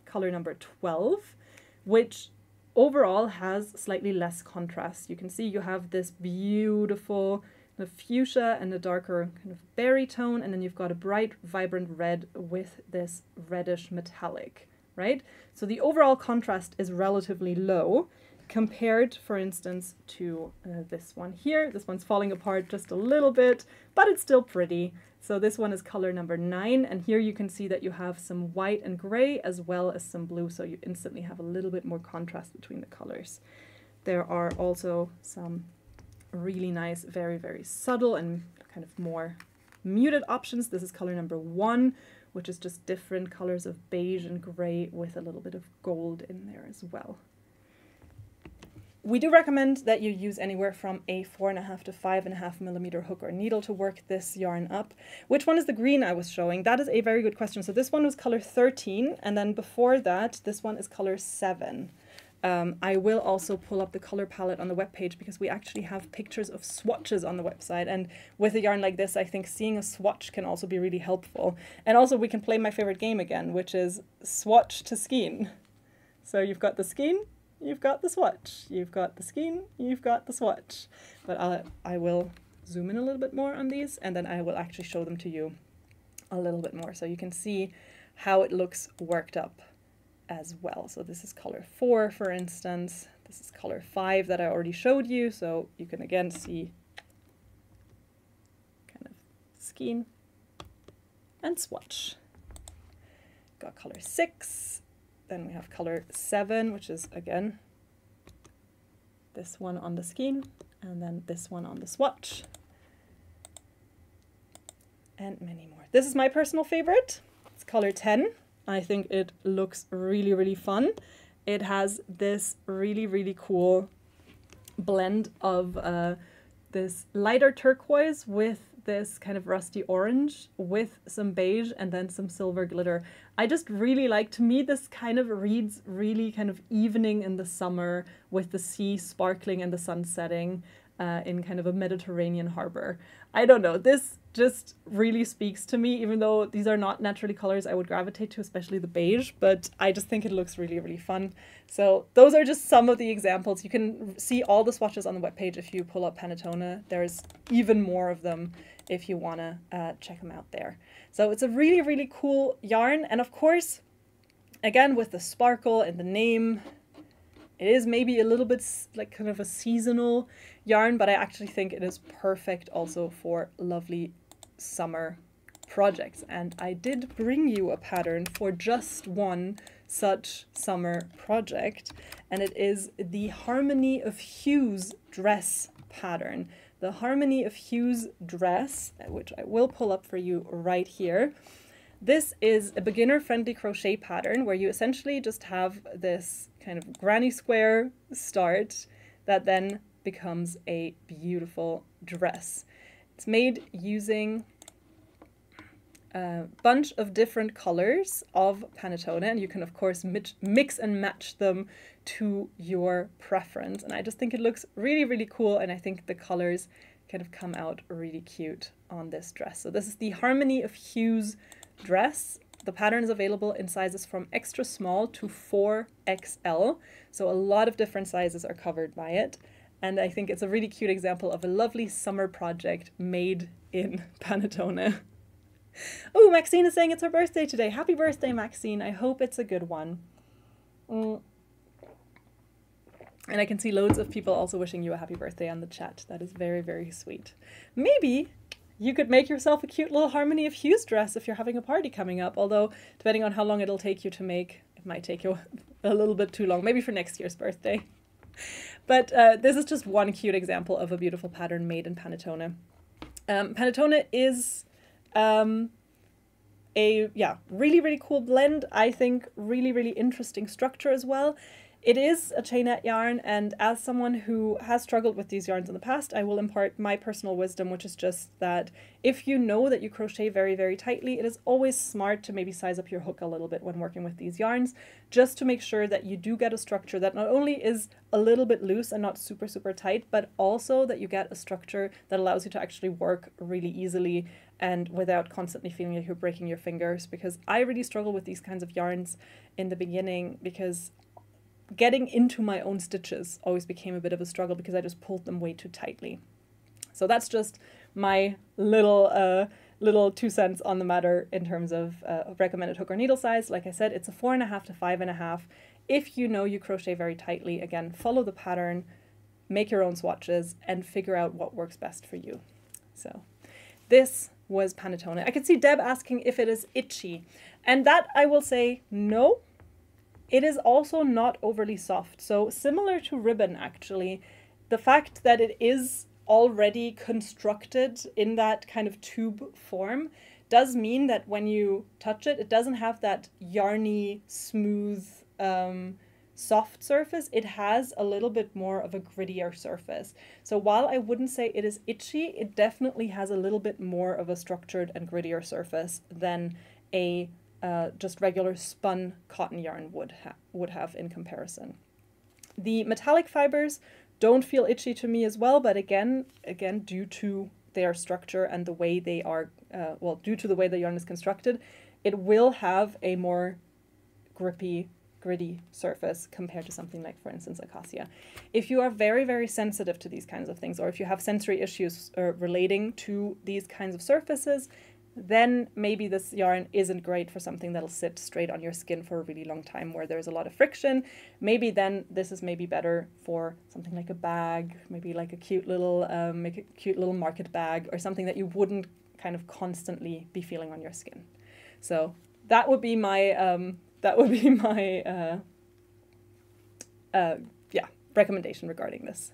color number 12, which overall has slightly less contrast. You can see you have this beautiful the fuchsia and a darker kind of berry tone, and then you've got a bright, vibrant red with this reddish metallic, right? So the overall contrast is relatively low compared, for instance, to this one here. This one's falling apart just a little bit, but it's still pretty. So this one is color number 9, and here you can see that you have some white and gray as well as some blue, so you instantly have a little bit more contrast between the colors. There are also some really nice, very, very subtle and kind of more muted options. This is color number 1, which is just different colors of beige and gray with a little bit of gold in there as well. We do recommend that you use anywhere from a 4.5 to 5.5 millimeter hook or needle to work this yarn up. Which one is the green I was showing? That is a very good question. So this one was color 13, and then before that, this one is color 7. I will also pull up the color palette on the webpage because we actually have pictures of swatches on the website. And with a yarn like this, I think seeing a swatch can also be really helpful. And also we can play my favorite game again, which is swatch to skein. So you've got the skein, you've got the swatch, you've got the skein, you've got the swatch. But I will zoom in a little bit more on these, and then I will actually show them to you a little bit more so you can see how it looks worked up as well. So this is color 4, for instance. This is color 5 that I already showed you, so you can again see kind of skein and swatch. Got color 6, then we have color 7, which is again this one on the skein, and then this one on the swatch, and many more. This is my personal favorite. It's color 10. I think it looks really, really fun. It has this really, really cool blend of this lighter turquoise with this kind of rusty orange with some beige and then some silver glitter. I just really like, to me, this kind of reads really kind of evening in the summer with the sea sparkling and the sun setting in kind of a Mediterranean harbor. I don't know, this just really speaks to me, even though these are not naturally colors I would gravitate to, especially the beige, but I just think it looks really, really fun. So those are just some of the examples. You can see all the swatches on the webpage if you pull up Panettone. There's even more of them if you want to check them out there. So it's a really, really cool yarn. And of course, again, with the sparkle and the name, it is maybe a little bit like kind of a seasonal yarn, but I actually think it is perfect also for lovely summer projects. And I did bring you a pattern for just one such summer project, and it is the Harmony of Hues dress pattern. The Harmony of Hues dress, which I will pull up for you right here. This is a beginner-friendly crochet pattern where you essentially just have this kind of granny square start that then becomes a beautiful dress. It's made using a bunch of different colors of Panettone, and you can of course mix and match them to your preference. And I just think it looks really, really cool, and I think the colors kind of come out really cute on this dress. So this is the Harmony of Hues dress. The pattern is available in sizes from extra small to 4XL, so a lot of different sizes are covered by it. And I think it's a really cute example of a lovely summer project made in Panettone. Oh, Maxine is saying it's her birthday today. Happy birthday, Maxine. I hope it's a good one. And I can see loads of people also wishing you a happy birthday on the chat. That is very, very sweet. Maybe you could make yourself a cute little Harmony of Hues dress if you're having a party coming up, although depending on how long it'll take you to make, it might take you a little bit too long, maybe for next year's birthday. But this is just one cute example of a beautiful pattern made in Panettone. Panettone is a really, really cool blend. I think really, really interesting structure as well. It is a chainette yarn, and as someone who has struggled with these yarns in the past, I will impart my personal wisdom, which is just that if you know that you crochet very, very tightly, it is always smart to maybe size up your hook a little bit when working with these yarns, just to make sure that you do get a structure that not only is a little bit loose and not super, super tight, but also that you get a structure that allows you to actually work really easily and without constantly feeling like you're breaking your fingers. Because I really struggle with these kinds of yarns in the beginning, because getting into my own stitches always became a bit of a struggle because I just pulled them way too tightly. So that's just my little 2 cents on the matter in terms of recommended hook or needle size. Like I said, it's a 4.5 to 5.5. If you know you crochet very tightly, again, follow the pattern, make your own swatches, and figure out what works best for you. So this was Panettone. I can see Deb asking if it is itchy, and that I will say no. It is also not overly soft. So similar to ribbon, actually, the fact that it is already constructed in that kind of tube form does mean that when you touch it, it doesn't have that yarny, smooth, soft surface. It has a little bit more of a grittier surface. So while I wouldn't say it is itchy, it definitely has a little bit more of a structured and grittier surface than a just regular spun cotton yarn would have in comparison. The metallic fibers don't feel itchy to me as well, but again, due to their structure and the way they are, well, due to the way the yarn is constructed, it will have a more grippy, gritty surface compared to something like, for instance, acacia. If you are very, very sensitive to these kinds of things, or if you have sensory issues relating to these kinds of surfaces, then maybe this yarn isn't great for something that'll sit straight on your skin for a really long time where there's a lot of friction. Maybe then this is maybe better for something like a bag, maybe like a cute little market bag, or something that you wouldn't kind of constantly be feeling on your skin. So that would be my recommendation regarding this.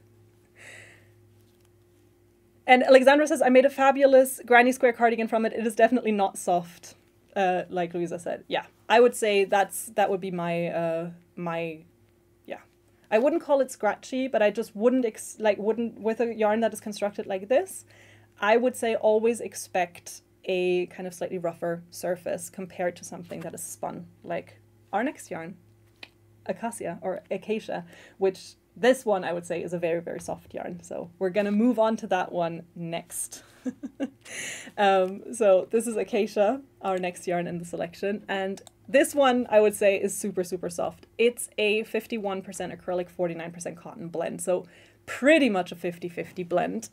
And Alexandra says, I made a fabulous granny square cardigan from it. It is definitely not soft, like Louisa said. Yeah, I would say that would be my, yeah. I wouldn't call it scratchy, but I just wouldn't, with a yarn that is constructed like this, I would say always expect a kind of slightly rougher surface compared to something that is spun, like our next yarn, acacia or acacia, which this one I would say is a very, very soft yarn. So we're going to move on to that one next. So this is acacia, our next yarn in the selection. And this one I would say is super, super soft. It's a 51% acrylic, 49% cotton blend. So pretty much a 50-50 blend.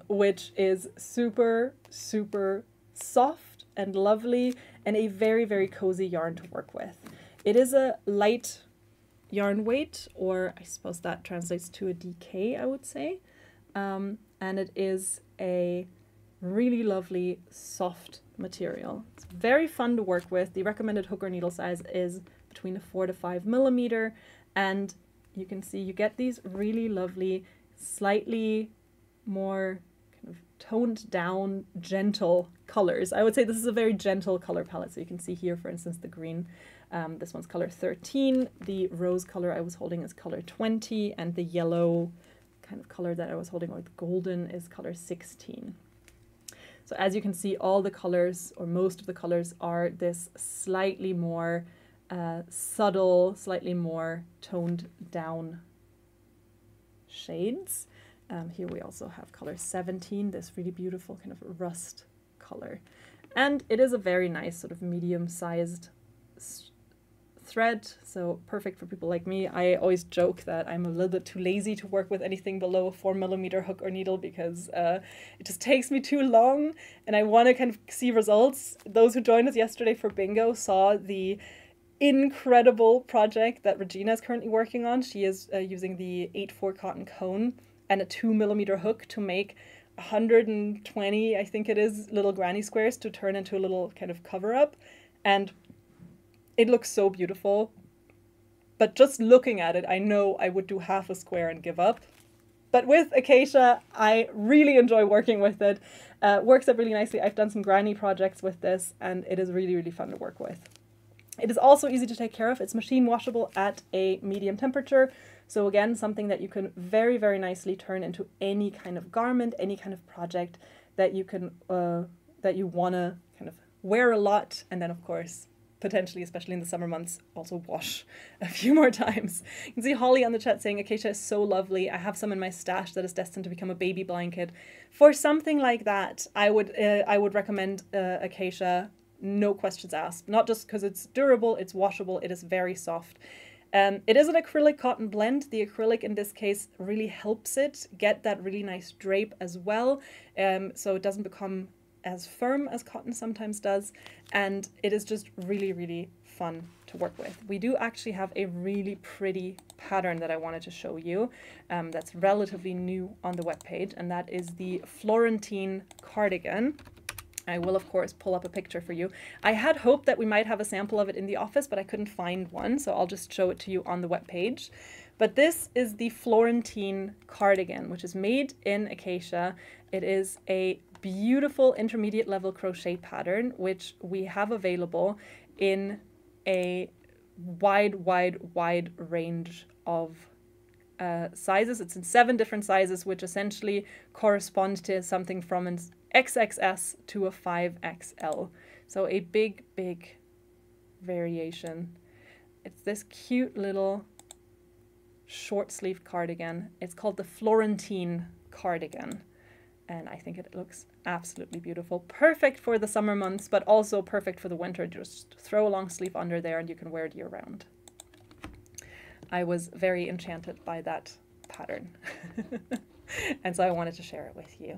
Which is super, super soft and lovely and a very, very cozy yarn to work with. It is a light yarn weight, or I suppose that translates to a DK, I would say. And it is a really lovely soft material. It's very fun to work with. The recommended hook or needle size is between 4 to 5 millimeter, and you can see you get these really lovely, slightly more kind of toned down, gentle colors. I would say this is a very gentle color palette. So you can see here, for instance, the green. This one's color 13. The rose color I was holding is color 20, and the yellow kind of color that I was holding, or the golden, is color 16. So as you can see, all the colors, or most of the colors, are this slightly more subtle, slightly more toned down shades. Here we also have color 17, this really beautiful kind of rust color. And it is a very nice sort of medium-sized thread, so perfect for people like me. I always joke that I'm a little bit too lazy to work with anything below a 4 millimeter hook or needle because it just takes me too long and I want to kind of see results. Those who joined us yesterday for bingo saw the incredible project that Regina is currently working on. She is using the 8/4 cotton cone and a 2 millimeter hook to make 120, I think it is, little granny squares to turn into a little kind of cover up. And it looks so beautiful, but just looking at it, I know I would do half a square and give up. But with acacia, I really enjoy working with it. Works out really nicely. I've done some granny projects with this, and it is really, really fun to work with. It is also easy to take care of. It's machine washable at a medium temperature. So again, something that you can very, very nicely turn into any kind of garment, any kind of project that you can, that you want to kind of wear a lot, and then of course, potentially, especially in the summer months, also wash a few more times. You can see Holly on the chat saying, acacia is so lovely. I have some in my stash that is destined to become a baby blanket. For something like that, I would recommend acacia, no questions asked. Not just because it's durable, it's washable, it is very soft. It is an acrylic cotton blend. The acrylic in this case really helps it get that really nice drape as well, so it doesn't become as firm as cotton sometimes does, and it is just really, really fun to work with. We do actually have a really pretty pattern that I wanted to show you that's relatively new on the webpage, and that is the Florentine cardigan. I will, of course, pull up a picture for you. I had hoped that we might have a sample of it in the office, but I couldn't find one, so I'll just show it to you on the webpage. But this is the Florentine cardigan, which is made in acacia. It is a beautiful intermediate level crochet pattern, which we have available in a wide range of sizes. It's in 7 different sizes, which essentially correspond to something from an XXS to a 5XL. So a big variation. It's this cute little short sleeve cardigan. It's called the Florentine cardigan. And I think it looks absolutely beautiful. Perfect for the summer months, but also perfect for the winter. Just throw a long sleeve under there and you can wear it year round. I was very enchanted by that pattern. And so I wanted to share it with you.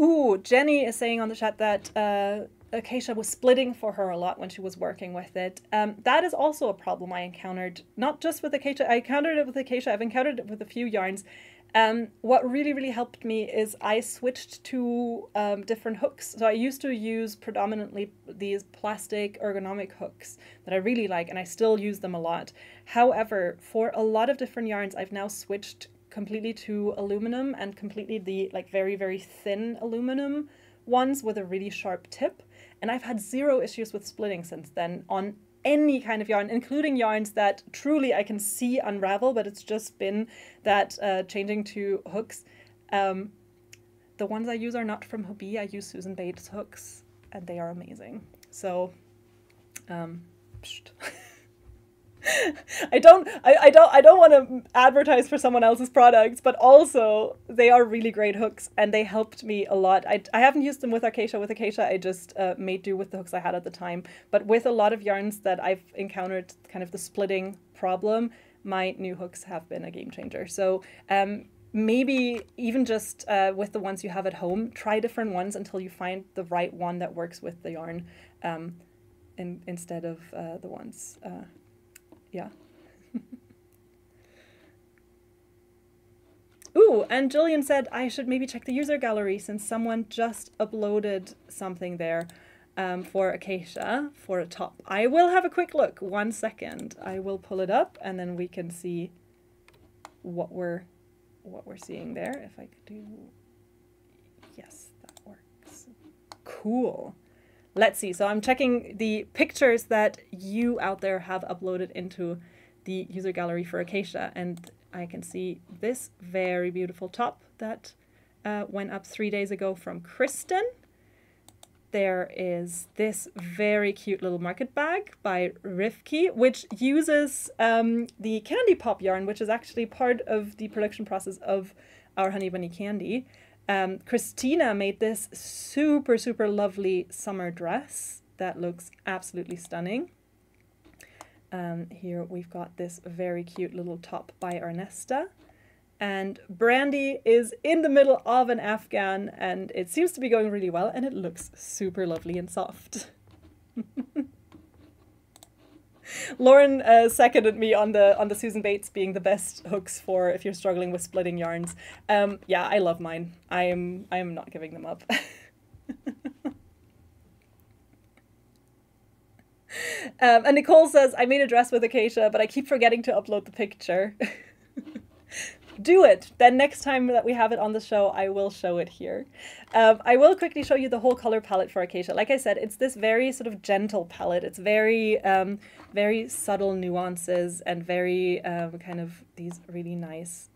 Ooh, Jenny is saying on the chat that acacia was splitting for her a lot when she was working with it. That is also a problem I encountered, not just with acacia. I encountered it with acacia. I've encountered it with a few yarns. What really helped me is I switched to different hooks. So I used to use predominantly these plastic ergonomic hooks that I really like, and I still use them a lot. However, for a lot of different yarns, I've now switched completely to aluminum, and completely the like very thin aluminum ones with a really sharp tip. And I've had zero issues with splitting since then on any kind of yarn, including yarns that truly I can see unravel, but it's just been that changing to hooks. The ones I use are not from Hobbii. I use Susan Bates hooks, and they are amazing. So, I don't want to advertise for someone else's products, but also they are really great hooks and they helped me a lot. I haven't used them with acacia. With acacia, I just made do with the hooks I had at the time. But with a lot of yarns that I've encountered kind of the splitting problem, my new hooks have been a game changer. So maybe even just with the ones you have at home, try different ones until you find the right one that works with the yarn instead of the ones. Yeah. Ooh, and Julian said I should maybe check the user gallery since someone just uploaded something there for acacia for a top. I will have a quick look. 1 second. I will pull it up and then we can see what we're seeing there. If I could do, yes, that works. Cool. Let's see. So I'm checking the pictures that you out there have uploaded into the user gallery for acacia, and I can see this very beautiful top that went up 3 days ago from Kristen. There is this very cute little market bag by Rifki, which uses the candy pop yarn, which is actually part of the production process of our Honey Bunny candy. Christina made this super lovely summer dress that looks absolutely stunning. Here we've got this very cute little top by Ernesta. And Brandy is in the middle of an Afghan, and it seems to be going really well, and it looks super lovely and soft. Lauren seconded me on the Susan Bates being the best hooks for if you're struggling with splitting yarns. Yeah, I love mine. I am not giving them up. And Nicole says, I made a dress with acacia, but I keep forgetting to upload the picture. Do it. Then next time that we have it on the show, I will show it here. I will quickly show you the whole color palette for acacia. Like I said, it's this very sort of gentle palette. It's very, very subtle nuances and very kind of these really nice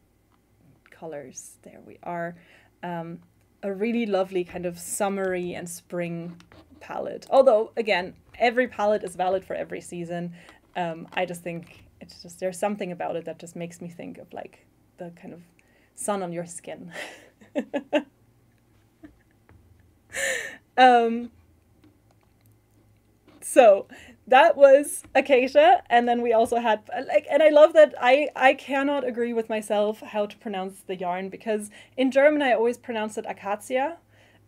colors. There we are. A really lovely kind of summery and spring palette. Although, again, every palette is valid for every season. I just think it's just, there's something about it that just makes me think of like the kind of sun on your skin. So that was acacia, and then we also had and I love that I cannot agree with myself how to pronounce the yarn, because in German I always pronounce it acacia,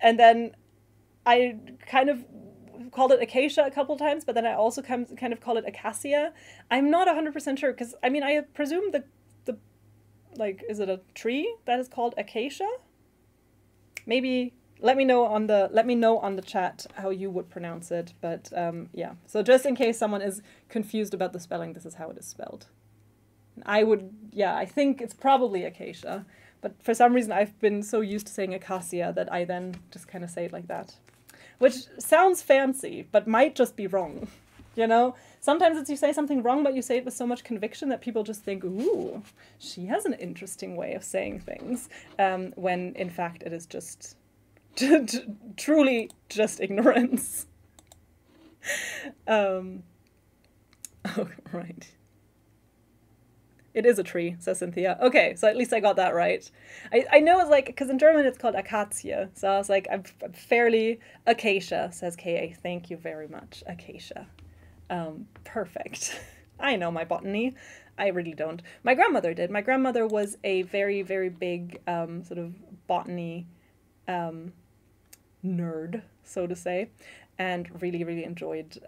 and then I kind of called it acacia a couple times, but then I also kind of call it acacia. I'm not 100% sure, because I mean I presume the like, is it a tree that is called acacia? Maybe let me know on the chat how you would pronounce it. But yeah, so just in case someone is confused about the spelling, this is how it is spelled. I think it's probably acacia, but for some reason I've been so used to saying acacia that I then just kind of say it like that, which sounds fancy but might just be wrong. You know, sometimes it's you say something wrong, but you say it with so much conviction that people just think, ooh, she has an interesting way of saying things, when in fact it is just Truly just ignorance. Oh, right. It is a tree, says Cynthia. Okay, so at least I got that right. I know it's like, because in German it's called Acacia, so I was like, I'm fairly... Acacia, says Ka. Thank you very much, Acacia. Perfect. I know my botany. I really don't. My grandmother did. My grandmother was a very, very big sort of botany nerd, so to say, and really, really enjoyed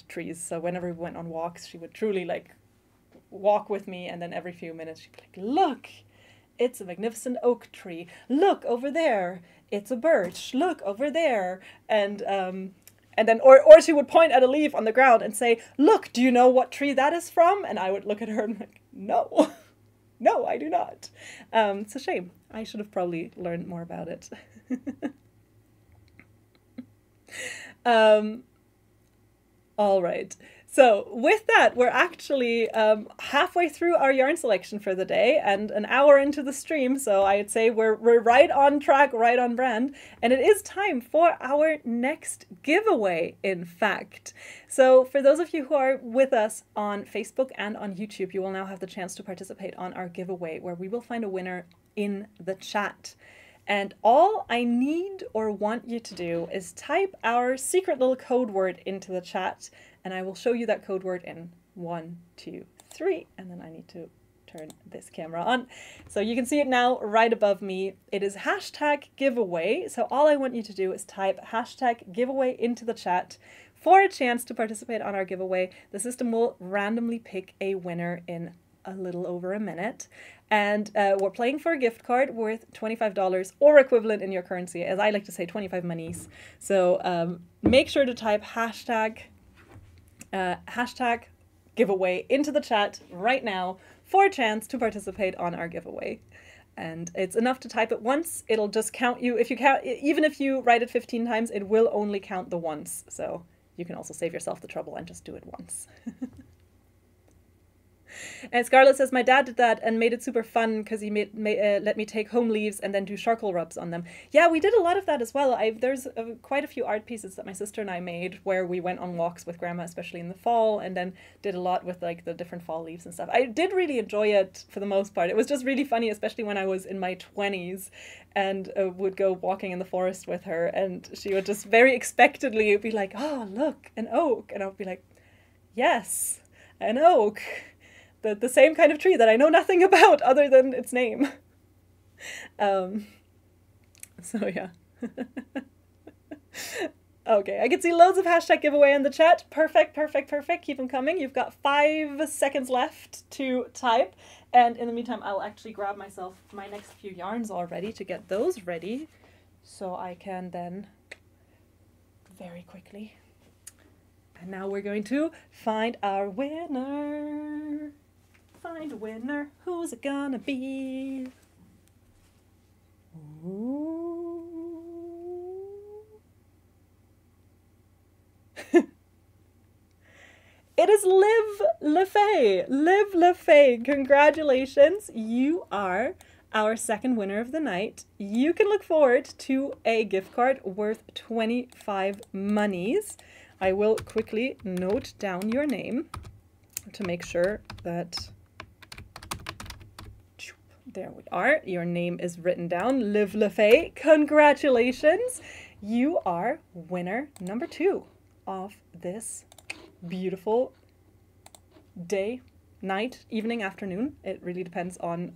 trees. So whenever we went on walks, she would truly like walk with me, and then every few minutes she'd be like, look, it's a magnificent oak tree. Look over there, it's a birch. Look over there. And then or she would point at a leaf on the ground and say, look, do you know what tree that is from? And I would look at her and be like, no. No, I do not. It's a shame. I should have probably learned more about it. All right. So with that, we're actually halfway through our yarn selection for the day and an hour into the stream. So I'd say we're right on track, right on brand. And it is time for our next giveaway, in fact. So for those of you who are with us on Facebook and on YouTube, you will now have the chance to participate on our giveaway, where we will find a winner in the chat. And all I need or want you to do is type our secret little code word into the chat, and I will show you that code word in 1, 2, 3, and then I need to turn this camera on. So you can see it now right above me. It is hashtag giveaway. So all I want you to do is type hashtag giveaway into the chat for a chance to participate on our giveaway. The system will randomly pick a winner in a little over a minute. And we're playing for a gift card worth $25 or equivalent in your currency, as I like to say, 25 monies. So make sure to type hashtag giveaway into the chat right now for a chance to participate on our giveaway. And it's enough to type it once. It'll just count you. If you count, even if you write it 15 times, it will only count the once. So you can also save yourself the trouble and just do it once. And Scarlett says, my dad did that and made it super fun because he let me take home leaves and then do charcoal rubs on them. Yeah, we did a lot of that as well. There's quite a few art pieces that my sister and I made where we went on walks with grandma, especially in the fall, and then did a lot with like the different fall leaves and stuff. I did really enjoy it for the most part. It was just really funny, especially when I was in my 20s and would go walking in the forest with her, and she would just very expectedly be like, oh, look, an oak. And I would be like, yes, an oak. The same kind of tree that I know nothing about other than its name. So yeah. Okay, I can see loads of hashtag giveaway in the chat. Perfect, perfect, perfect. Keep them coming. You've got 5 seconds left to type. And in the meantime, I'll actually grab myself my next few yarns already to get those ready, so I can then very quickly. And now we're going to find our winner. Find a winner. Who's it gonna be? Ooh. It is Liv LeFay. Liv LeFay, congratulations. You are our second winner of the night. You can look forward to a gift card worth 25 monies. I will quickly note down your name to make sure that... There we are. Your name is written down. Liv LeFay, congratulations. You are winner number 2 of this beautiful day, night, evening, afternoon. It really depends on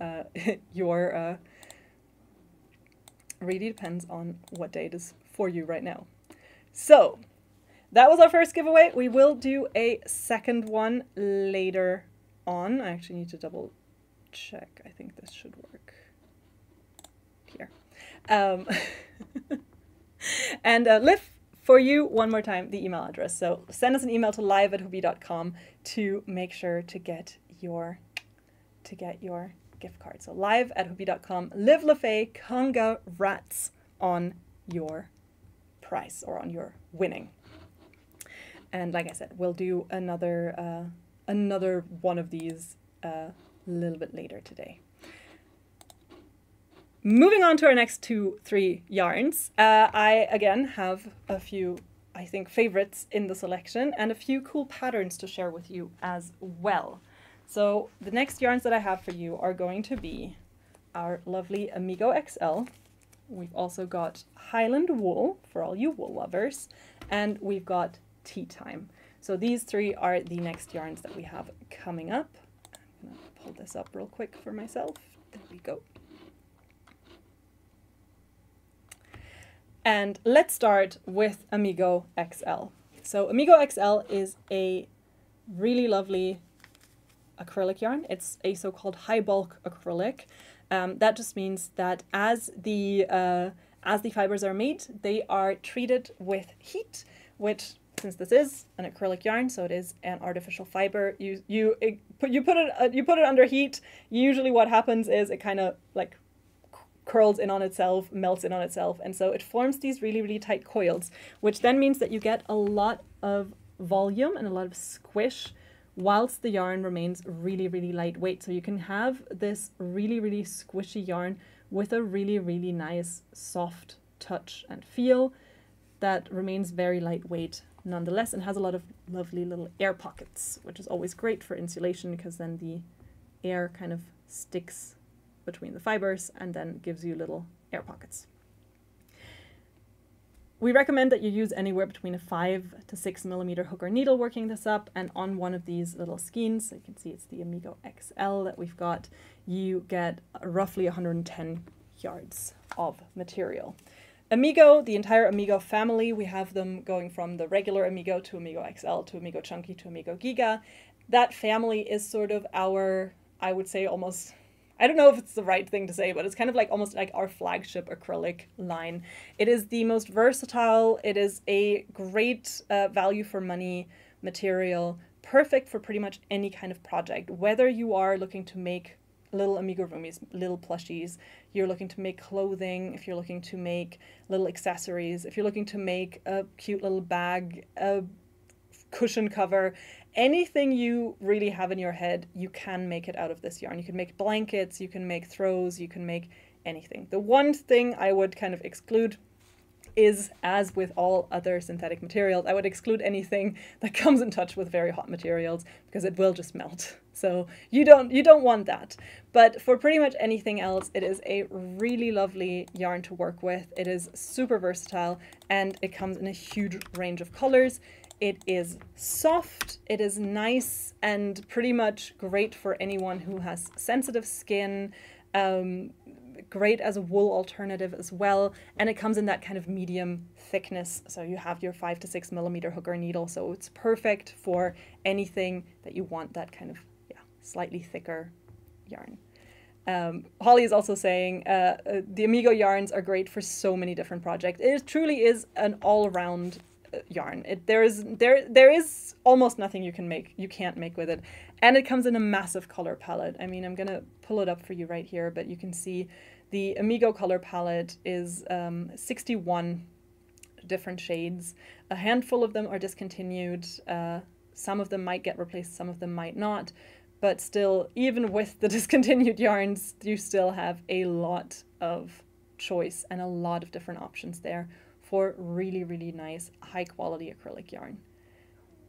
really depends on what day it is for you right now. So that was our first giveaway. We will do a second one later on. I actually need to double check. I think this should work here. And Liv, for you, one more time, the email address. So send us an email to live@hobbii.com to make sure to get your gift card. So live@hobbii.com. Liv LeFay, congrats on your prize, or on your winning. And like I said, we'll do another one of these a little bit later today. moving on to our next 3 yarns, I again have a few, I think, favorites in the selection and a few cool patterns to share with you as well. So the next yarns that I have for you are going to be our lovely Amigo XL. We've also got Highland Wool for all you wool lovers, and we've got Tea Time. So these 3 are the next yarns that we have coming up. I'm going to pull this up real quick for myself. There we go. And let's start with Amigo XL. So Amigo XL is a really lovely acrylic yarn. It's a so-called high bulk acrylic. That just means that as the fibers are made, they are treated with heat, which, since this is an acrylic yarn, so it is an artificial fiber, you put it under heat. Usually what happens is it kind of like curls in on itself, melts in on itself, and so it forms these really, really tight coils, which then means that you get a lot of volume and a lot of squish whilst the yarn remains really, really lightweight. So you can have this really, really squishy yarn with a really, really nice soft touch and feel that remains very lightweight nonetheless, and has a lot of lovely little air pockets, which is always great for insulation because then the air kind of sticks between the fibers and then gives you little air pockets. We recommend that you use anywhere between a 5 to 6 millimeter hook or needle working this up, and on one of these little skeins, so you can see it's the Amigo XL that we've got, you get roughly 110 yards of material. Amigo, the entire Amigo family, we have them going from the regular Amigo to Amigo XL to Amigo Chunky to Amigo Giga. That family is sort of our, I would say almost, I don't know if it's the right thing to say, but it's kind of like almost like our flagship acrylic line. It is the most versatile. It is a great value for money material, perfect for pretty much any kind of project. Whether you are looking to make little amigurumis, little plushies, you're looking to make clothing, if you're looking to make little accessories, if you're looking to make a cute little bag, a cushion cover, anything you really have in your head, you can make it out of this yarn. You can make blankets, you can make throws, you can make anything. The one thing I would kind of exclude is, as with all other synthetic materials, I would exclude anything that comes in touch with very hot materials because it will just melt. So you don't want that. But for pretty much anything else, it is a really lovely yarn to work with. It is super versatile and it comes in a huge range of colors. It is soft, it is nice, and pretty much great for anyone who has sensitive skin, great as a wool alternative as well, and it comes in that kind of medium thickness, so you have your 5 to 6 millimeter hook or needle, so it's perfect for anything that you want that kind of, yeah, slightly thicker yarn. Holly is also saying the Amigo yarns are great for so many different projects. It truly is an all-around yarn. There is almost nothing you can't make with it, and it comes in a massive color palette. I mean, I'm gonna pull it up for you right here, but you can see the Amigo color palette is 61 different shades. A handful of them are discontinued. Some of them might get replaced, some of them might not, but still, even with the discontinued yarns, you still have a lot of choice and a lot of different options there for really, really nice, high quality acrylic yarn.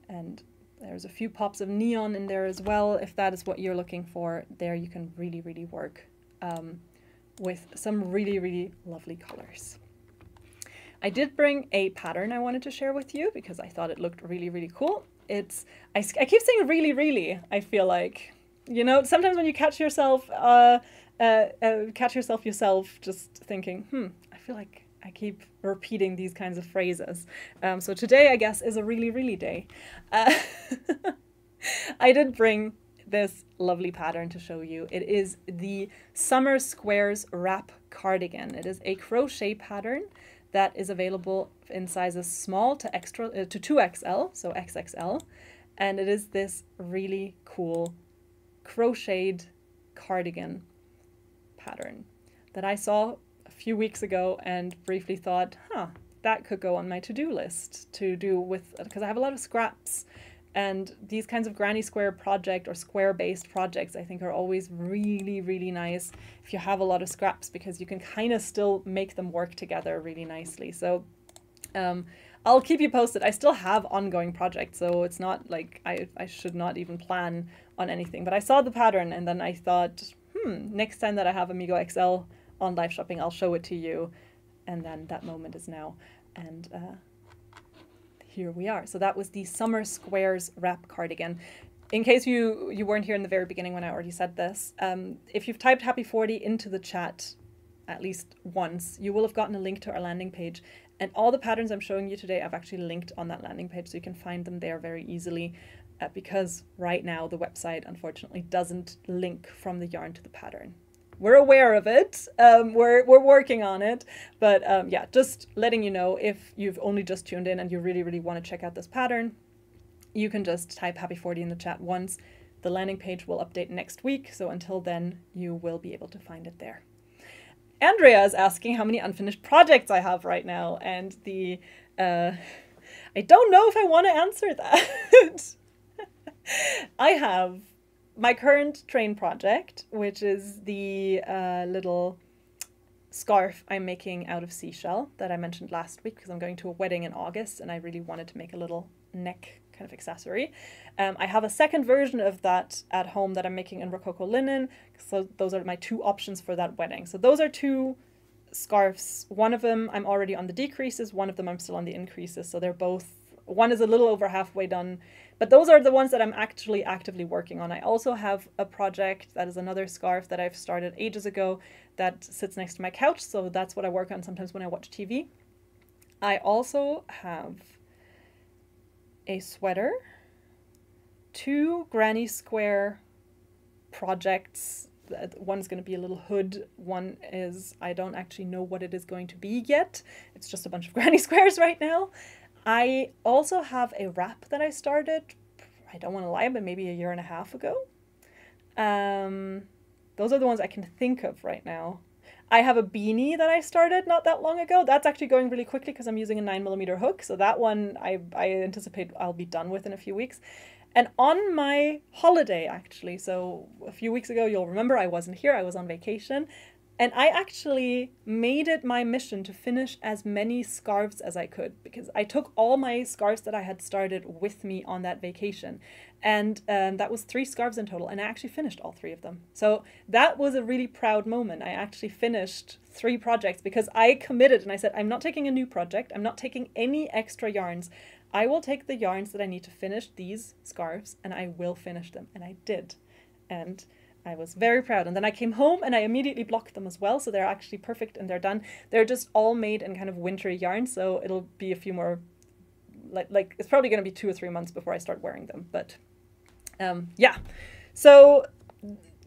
And there's a few pops of neon in there as well. If that is what you're looking for, there you can really, really work with some really, really lovely colors. I did bring a pattern I wanted to share with you because I thought it looked really, really cool. I keep saying really, really, I feel like, you know, sometimes when you catch yourself just thinking, I feel like I keep repeating these kinds of phrases. So today, I guess, is a really, really day. I did bring this lovely pattern to show you. It is the Summer Squares Wrap Cardigan. It is a crochet pattern that is available in sizes small to 2XL, so XXL. And it is this really cool crocheted cardigan pattern that I saw a few weeks ago and briefly thought, that could go on my to-do list to do with, because I have a lot of scraps And these kinds of granny square project or square-based projects, I think, are always really, really nice if you have a lot of scraps, because you can kind of still make them work together really nicely. So I'll keep you posted. I still have ongoing projects, so it's not like I should not even plan on anything. But I saw the pattern and then I thought, next time that I have Amigo XL on live shopping, I'll show it to you. And then that moment is now. And here we are. So that was the Summer Squares wrap cardigan. In case you weren't here in the very beginning when I already said this, if you've typed Happy 40 into the chat at least once, you will have gotten a link to our landing page. And all the patterns I'm showing you today, I've actually linked on that landing page, so you can find them there very easily, because right now the website unfortunately doesn't link from the yarn to the pattern. We're aware of it, we're working on it, but yeah, just letting you know, if you've only just tuned in and you really, really want to check out this pattern, you can just type Happy 40 in the chat once. The landing page will update next week, so until then you will be able to find it there. Andrea is asking how many unfinished projects I have right now, and the I don't know if I want to answer that. I have my current train project, which is the little scarf I'm making out of seashell that I mentioned last week, because I'm going to a wedding in August and I really wanted to make a little neck kind of accessory. I have a second version of that at home that I'm making in Rococo linen, so those are my two options for that wedding. So those are two scarves. One of them I'm already on the decreases, one of them I'm still on the increases, so they're both, one is a little over halfway done, but those are the ones that I'm actually actively working on. I also have a project that is another scarf that I've started ages ago that sits next to my couch, so that's what I work on sometimes when I watch TV. I also have a sweater, two granny square projects. One's going to be a little hood, one is, I don't actually know what it is going to be yet. It's just a bunch of granny squares right now. I also have a wrap that I started, I don't want to lie, but maybe a year and a half ago. Those are the ones I can think of right now. I have a beanie that I started not that long ago. That's actually going really quickly because I'm using a 9mm hook. So that one I anticipate I'll be done with in a few weeks. And on my holiday, actually, so a few weeks ago, you'll remember I wasn't here, I was on vacation. And I actually made it my mission to finish as many scarves as I could, because I took all my scarves that I had started with me on that vacation. And that was 3 scarves in total, and I actually finished all 3 of them. So that was a really proud moment. I actually finished 3 projects because I committed and I said, I'm not taking a new project. I'm not taking any extra yarns. I will take the yarns that I need to finish these scarves and I will finish them. And I did. And I was very proud. And then I came home and I immediately blocked them as well. So they're actually perfect and they're done. They're just all made in kind of wintry yarn. So it'll be a few more, like it's probably going to be 2 or 3 months before I start wearing them. But yeah, so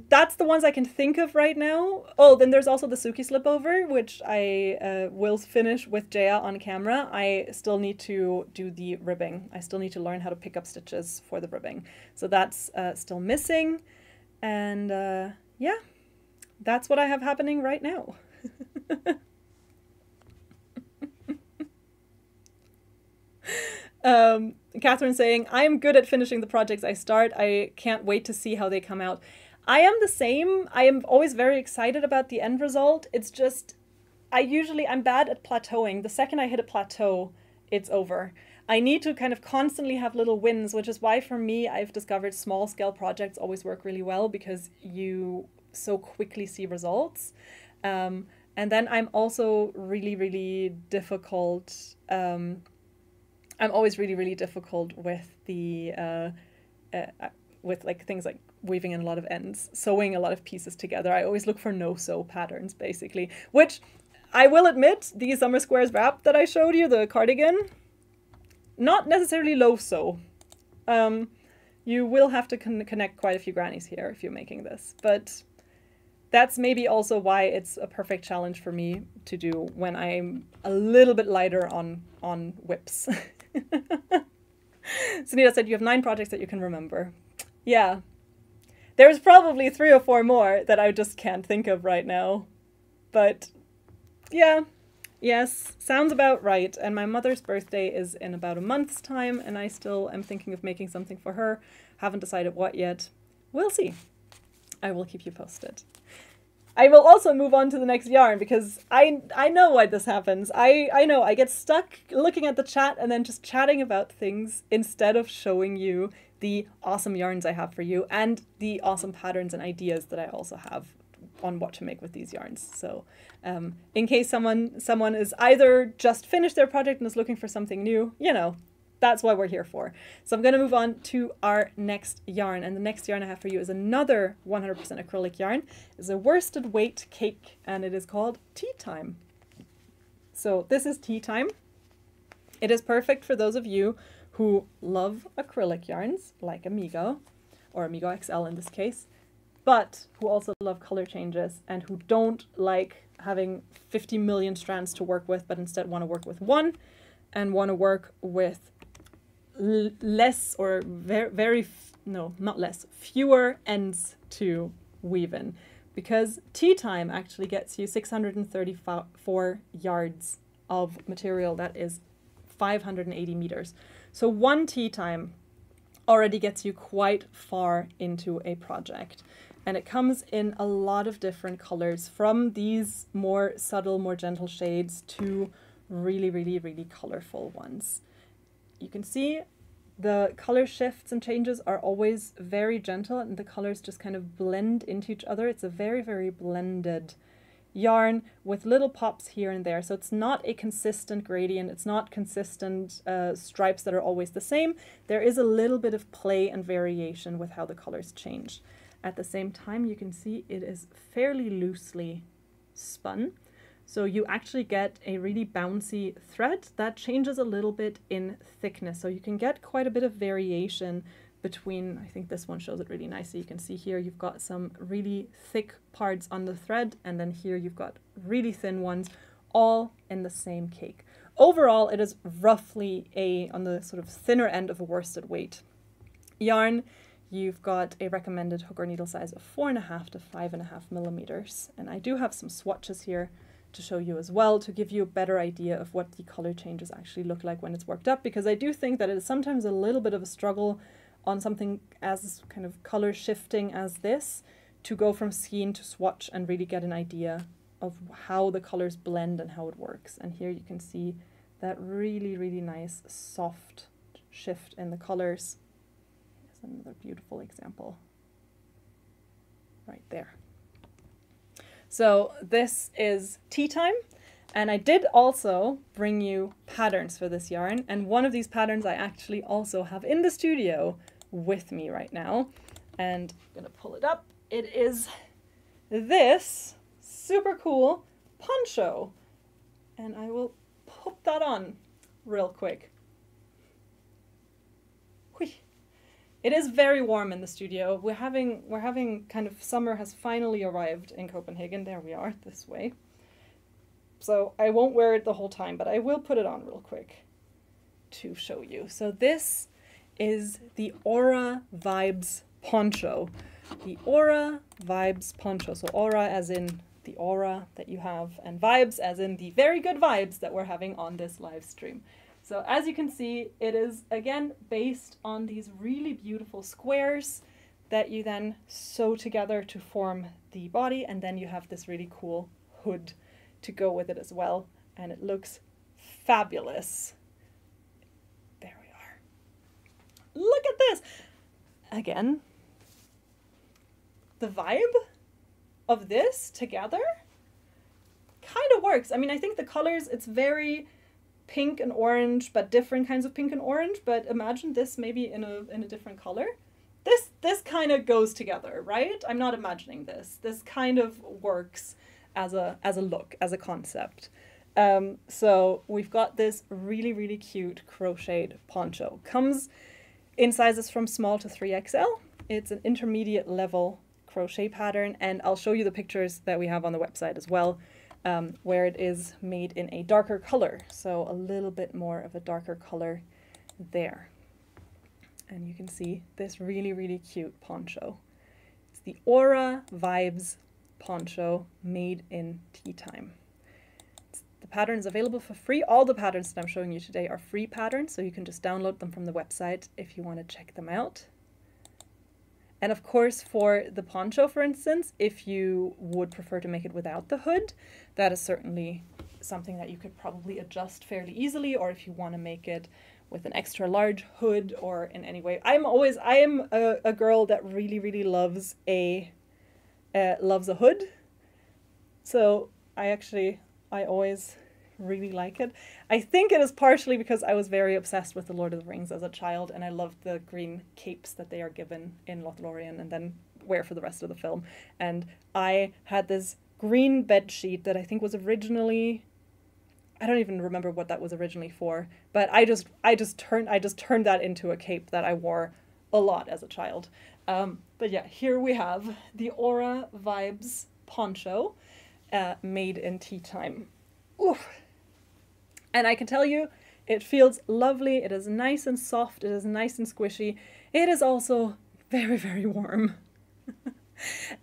that's the ones I can think of right now. Oh, then there's also the Suki slipover, which I will finish with Jaya on camera. I still need to do the ribbing. I still need to learn how to pick up stitches for the ribbing. So that's still missing. And yeah, that's what I have happening right now. Catherine saying, I am good at finishing the projects I start. I can't wait to see how they come out. I am the same. I am always very excited about the end result. It's just, I'm bad at plateauing. The second I hit a plateau, it's over. I need to kind of constantly have little wins, which is why for me, I've discovered small scale projects always work really well because you so quickly see results. And then I'm also really, really difficult. I'm always really, really difficult with the, with like things like weaving in a lot of ends, sewing a lot of pieces together. I always look for no-sew patterns, basically, which I will admit, the Summer Squares wrap that I showed you, the cardigan, not necessarily low-sew. You will have to connect quite a few grannies here if you're making this, but that's maybe also why it's a perfect challenge for me to do when I'm a little bit lighter on whips. Sunita said you have 9 projects that you can remember. Yeah. There's probably 3 or 4 more that I just can't think of right now. But yeah, Yes, sounds about right. And my mother's birthday is in about a month's time, and I still am thinking of making something for her. Haven't decided what yet. We'll see. I will keep you posted. I will also move on to the next yarn because I know why this happens. I know I get stuck looking at the chat and then just chatting about things instead of showing you the awesome yarns I have for you and the awesome patterns and ideas that I also have on what to make with these yarns. So in case someone is either just finished their project and is looking for something new, you know, that's what we're here for. So I'm going to move on to our next yarn. And the next yarn I have for you is another 100% acrylic yarn. It's a worsted weight cake and it is called Tea Time. So this is Tea Time. It is perfect for those of you who love acrylic yarns like Amigo, or Amigo XL in this case, but who also love color changes and who don't like having 50 million strands to work with, but instead want to work with one and want to work with less or fewer ends to weave in, because Tea Time actually gets you 634 yards of material that is 580 meters. So one Tea Time already gets you quite far into a project. And it comes in a lot of different colors, from these more subtle, more gentle shades to really, really, really colorful ones. You can see the color shifts and changes are always very gentle and the colors just kind of blend into each other. It's a very, very blended yarn with little pops here and there. So it's not a consistent gradient. It's not consistent stripes that are always the same. There is a little bit of play and variation with how the colors change. At the same time, you can see it is fairly loosely spun. So you actually get a really bouncy thread that changes a little bit in thickness. So you can get quite a bit of variation between, I think this one shows it really nicely. You can see here you've got some really thick parts on the thread, and then here you've got really thin ones, all in the same cake. Overall, it is roughly on the sort of thinner end of a worsted weight yarn. You've got a recommended hook or needle size of 4.5 to 5.5 millimeters. And I do have some swatches here to show you as well, to give you a better idea of what the color changes actually look like when it's worked up, because I do think that it is sometimes a little bit of a struggle on something as kind of color shifting as this to go from skein to swatch and really get an idea of how the colors blend and how it works. And here you can see that really, really nice soft shift in the colors. Here's another beautiful example right there. So this is Tea Time, and I did also bring you patterns for this yarn, and one of these patterns I actually also have in the studio with me right now, and I'm gonna pull it up. It is this super cool poncho, and I will pop that on real quick. Whee. It is very warm in the studio. We're having kind of, summer has finally arrived in Copenhagen. There we are, this way. So I won't wear it the whole time, but I will put it on real quick to show you. So this is the Aura Vibes poncho. The Aura Vibes poncho. So aura as in the aura that you have, and vibes as in the very good vibes that we're having on this live stream. So as you can see, it is again based on these really beautiful squares that you then sew together to form the body, and then you have this really cool hood to go with it as well, and it looks fabulous. There we are. Look at this! Again, the vibe of this together kind of works. I mean, I think the colors, it's very pink and orange, but different kinds of pink and orange, but imagine this maybe in a different color. This kind of goes together, right? I'm not imagining this. This kind of works as a look, as a concept. So we've got this really, really cute crocheted poncho. Comes in sizes from small to 3XL. It's an intermediate level crochet pattern, and I'll show you the pictures that we have on the website as well, where it is made in a darker color. So a little bit more of a darker color there. And you can see this really, really cute poncho. It's the Aura Vibes poncho made in Tea Time. The pattern is available for free. All the patterns that I'm showing you today are free patterns, so you can just download them from the website if you want to check them out. And of course, for the poncho, for instance, if you would prefer to make it without the hood, that is certainly something that you could probably adjust fairly easily, or if you want to make it with an extra large hood or in any way. I am a girl that really loves a hood. So I always really like it. I think it is partially because I was very obsessed with the Lord of the Rings as a child, and I loved the green capes that they are given in Lothlorien and then wear for the rest of the film. And I had this green bed sheet that I think was originally, I don't even remember what that was originally for, but I just turned that into a cape that I wore a lot as a child. But yeah, here we have the Aura Vibes poncho, made in tea time. Oof. And I can tell you, it feels lovely. It is nice and soft. It is nice and squishy. It is also very warm.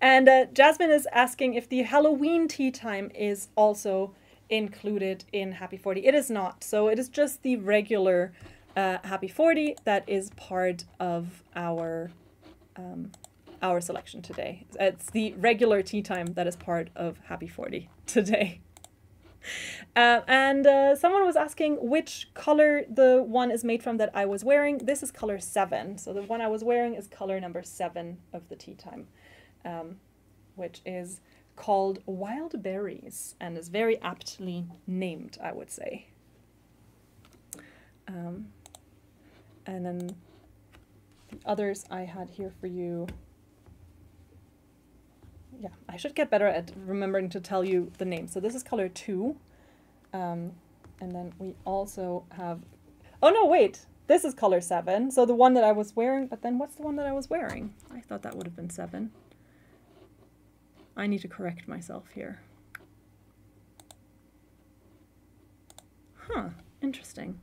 And Jasmine is asking if the Halloween tea time is also included in Happy 40. It is not. So it is just the regular Happy 40 that is part of our selection today. It's the regular tea time that is part of Happy 40 today. And someone was asking which color the one is made from that I was wearing. This is color 7. So the one I was wearing is color number 7 of the tea time, which is called Wild Berries and is very aptly named, I would say. And then the others I had here for you. Yeah, I should get better at remembering to tell you the name. So this is color 2. And then we also have, oh no, wait, this is color 7. So the one that I was wearing, but then what's the one that I was wearing? I thought that would have been 7. I need to correct myself here. Huh, interesting.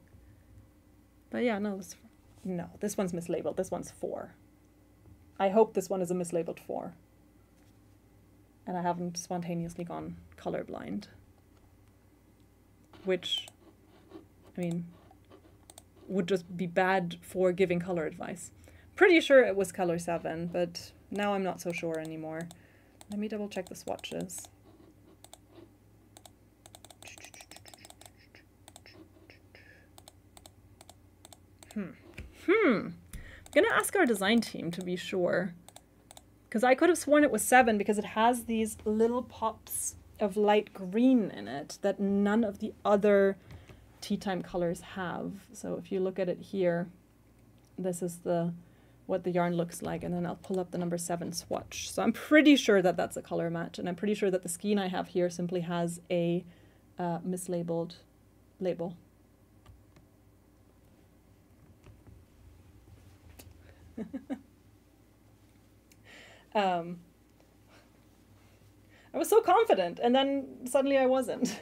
But yeah, no, this one's mislabeled. This one's 4. I hope this one is a mislabeled 4. And I haven't spontaneously gone colorblind. Which, I mean, would just be bad for giving color advice. Pretty sure it was color 7, but now I'm not so sure anymore. Let me double check the swatches. I'm gonna ask our design team to be sure. Because I could have sworn it was 7 because it has these little pops of light green in it that none of the other tea time colors have. So if you look at it here, this is what the yarn looks like, and then I'll pull up the number 7 swatch. So I'm pretty sure that that's a color match, and I'm pretty sure that the skein I have here simply has a mislabeled label. I was so confident, and then suddenly I wasn't.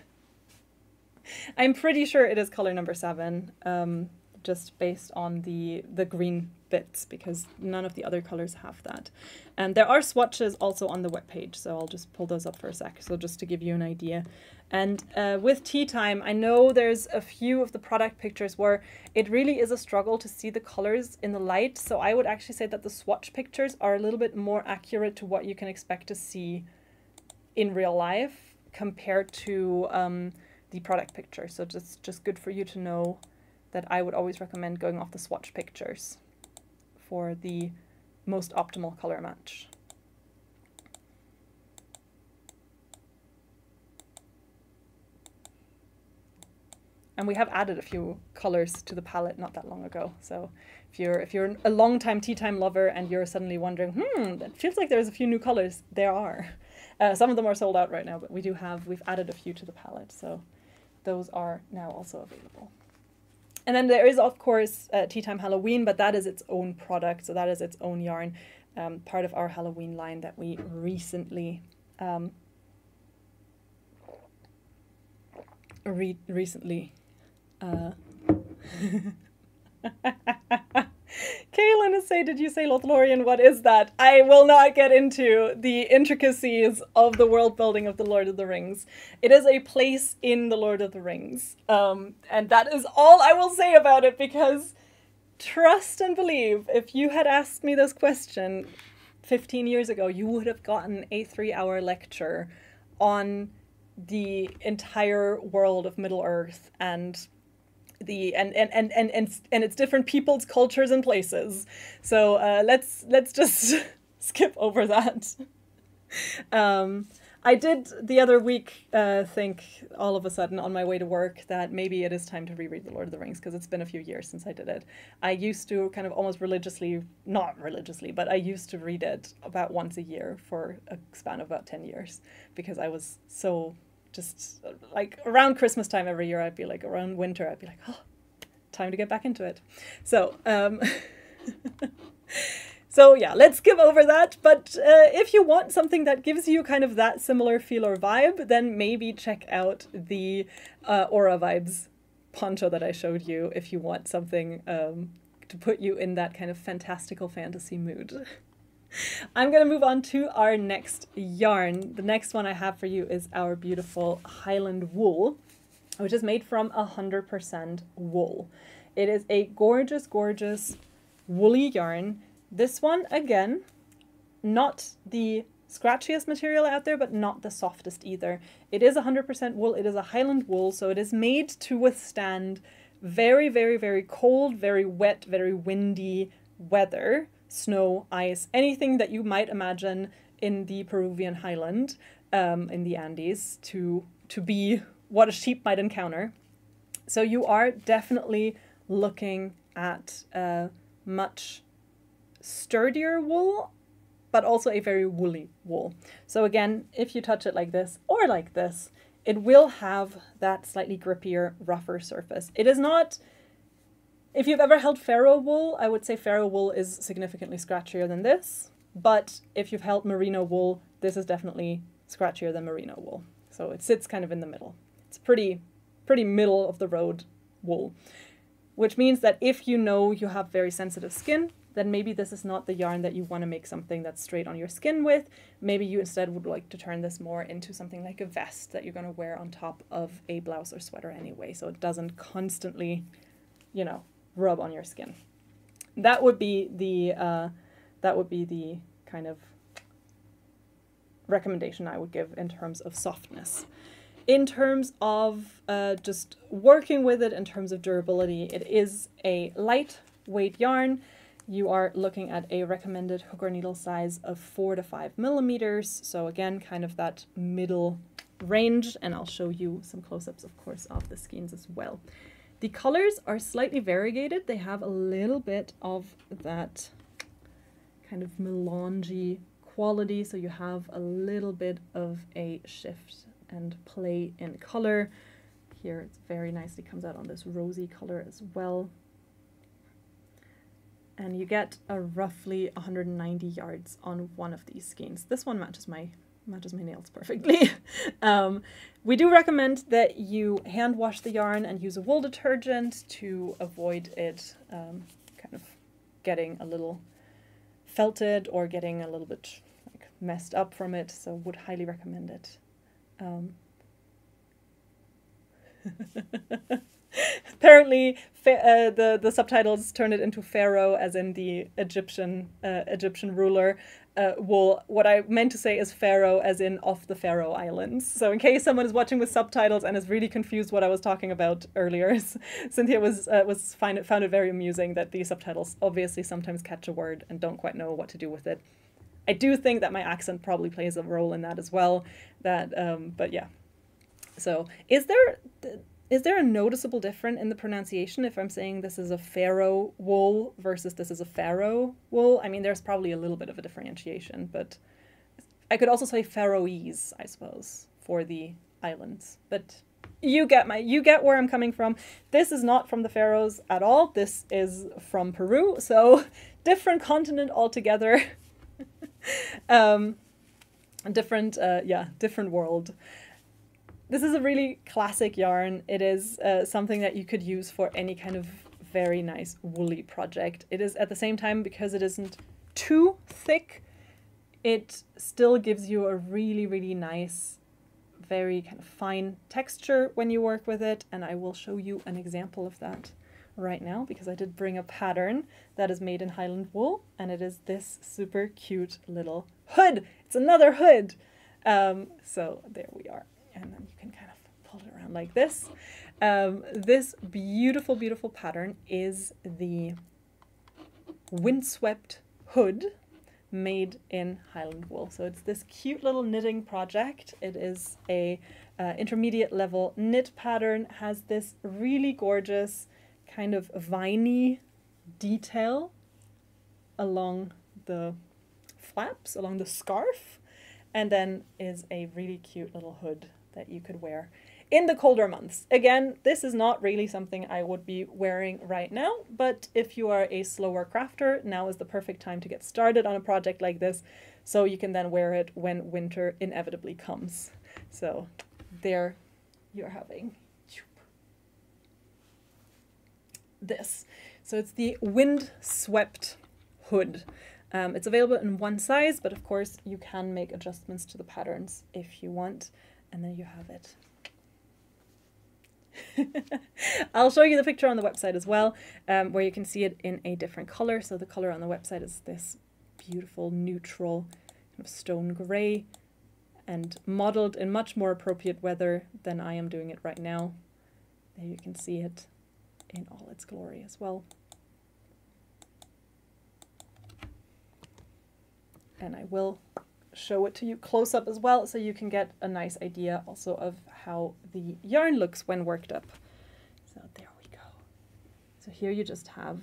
I'm pretty sure it is color number 7, just based on the green bits, because none of the other colors have that. And there are swatches also on the webpage, so I'll just pull those up for a sec, so just to give you an idea. And with tea time, I know there's a few of the product pictures where it really is a struggle to see the colors in the light, so I would actually say that the swatch pictures are a little bit more accurate to what you can expect to see in real life compared to the product picture. So just good for you to know that I would always recommend going off the swatch pictures for the most optimal color match. And we have added a few colors to the palette not that long ago. So if you're a long-time tea time lover and you're suddenly wondering, it feels like there's a few new colors, there are. Some of them are sold out right now, but we've added a few to the palette, so those are now also available. And then there is, of course, Tea Time Halloween, but that is its own product, so that is its own yarn, part of our Halloween line that we recently Kaylin going to say, did you say Lothlorien? What is that? I will not get into the intricacies of the world building of the Lord of the Rings. It is a place in the Lord of the Rings. And that is all I will say about it, because trust and believe, if you had asked me this question 15 years ago, you would have gotten a 3-hour lecture on the entire world of Middle-earth and its different peoples, cultures, and places. So let's just skip over that. I did the other week think all of a sudden on my way to work that maybe it is time to reread The Lord of the Rings, because it's been a few years since I did it. I used to kind of almost religiously, not religiously, but I used to read it about once a year for a span of about 10 years, because I was so just like around Christmas time every year, I'd be like, around winter, I'd be like, oh, time to get back into it. So, so yeah, let's skip over that. But if you want something that gives you kind of that similar feel or vibe, then maybe check out the Aura Vibes poncho that I showed you if you want something to put you in that kind of fantastical fantasy mood. I'm going to move on to our next yarn. The next one I have for you is our beautiful Highland wool, which is made from 100% wool. It is a gorgeous, gorgeous woolly yarn. This one, again, not the scratchiest material out there, but not the softest either. It is 100% wool. It is a Highland wool, so it is made to withstand very, very, very cold, very wet, very windy weather, snow, ice, anything that you might imagine in the Peruvian highland, in the Andes, to be what a sheep might encounter. So you are definitely looking at much sturdier wool, but also a very woolly wool. So again, if you touch it like this or like this, it will have that slightly grippier, rougher surface. It is not, if you've ever held Faro wool, I would say Faro wool is significantly scratchier than this, but if you've held merino wool, this is definitely scratchier than merino wool. So it sits kind of in the middle. It's pretty middle of the road wool, which means that if you know you have very sensitive skin, then maybe this is not the yarn that you want to make something that's straight on your skin with. Maybe you instead would like to turn this more into something like a vest that you're going to wear on top of a blouse or sweater anyway, so it doesn't constantly, you know, rub on your skin. That would be the kind of recommendation I would give in terms of softness. In terms of just working with it, in terms of durability, it is a lightweight yarn. You are looking at a recommended hook or needle size of 4 to 5 millimeters. So again, kind of that middle range, and I'll show you some close-ups, of course, of the skeins as well. The colors are slightly variegated. They have a little bit of that kind of melange quality, so you have a little bit of a shift and play in color. Here it's very nicely comes out on this rosy color as well. And you get a roughly 190 yards on one of these skeins. This one matches my nails perfectly. We do recommend that you hand wash the yarn and use a wool detergent to avoid it kind of getting a little felted or getting a little bit like messed up from it, so would highly recommend it. Apparently the subtitles turn it into Pharaoh, as in the Egyptian ruler, wool. What I meant to say is Pharaoh, as in off the Faroe Islands. So in case someone is watching with subtitles and is really confused what I was talking about earlier, Cynthia found it very amusing that the subtitles obviously sometimes catch a word and don't quite know what to do with it. I do think that my accent probably plays a role in that as well. But yeah. So is there a noticeable difference in the pronunciation if I'm saying this is a Pharaoh wool versus this is a Pharaoh wool? I mean, there's probably a little bit of a differentiation, but I could also say Faroese, I suppose, for the islands. But you get where I'm coming from. This is not from the Faroes at all. This is from Peru, so different continent altogether. Different world. This is a really classic yarn. It is something that you could use for any kind of very nice woolly project. It is at the same time, because it isn't too thick, it still gives you a really, really nice, very kind of fine texture when you work with it. And I will show you an example of that right now, because I did bring a pattern that is made in Highland wool, and it is this super cute little hood. It's another hood. So there we are. And then you can kind of pull it around like this. This beautiful, beautiful pattern is the windswept hood made in Highland wool. So it's this cute little knitting project. It is a intermediate level knit pattern, has this really gorgeous kind of viney detail along the flaps, along the scarf, and then is a really cute little hood that you could wear in the colder months. Again, this is not really something I would be wearing right now, but if you are a slower crafter, now is the perfect time to get started on a project like this, so you can then wear it when winter inevitably comes. So there you're having this. So it's the windswept hood. It's available in one size, but of course you can make adjustments to the patterns if you want, and there you have it. I'll show you the picture on the website as well, where you can see it in a different color. So the color on the website is this beautiful neutral kind of stone gray, and modeled in much more appropriate weather than I am doing it right now. There you can see it in all its glory as well. And I will show it to you close up as well, so you can get a nice idea also of how the yarn looks when worked up. So there we go. So here you just have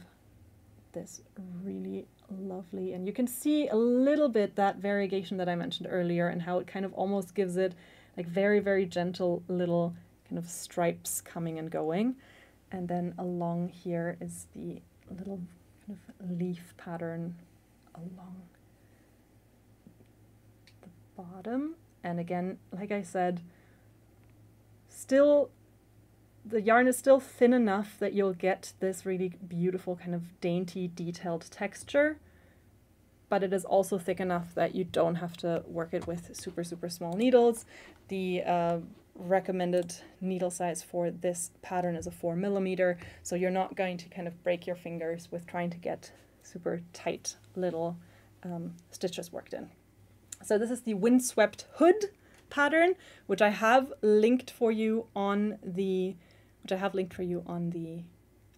this really lovely, and you can see a little bit that variegation that I mentioned earlier, and how it kind of almost gives it like very, very gentle little kind of stripes coming and going. And then along here is the little kind of leaf pattern along bottom. And again, like I said, still the yarn is still thin enough that you'll get this really beautiful kind of dainty detailed texture, but it is also thick enough that you don't have to work it with super, super small needles. The recommended needle size for this pattern is a 4mm, so you're not going to kind of break your fingers with trying to get super tight little stitches worked in. So this is the windswept hood pattern, which I have linked for you on the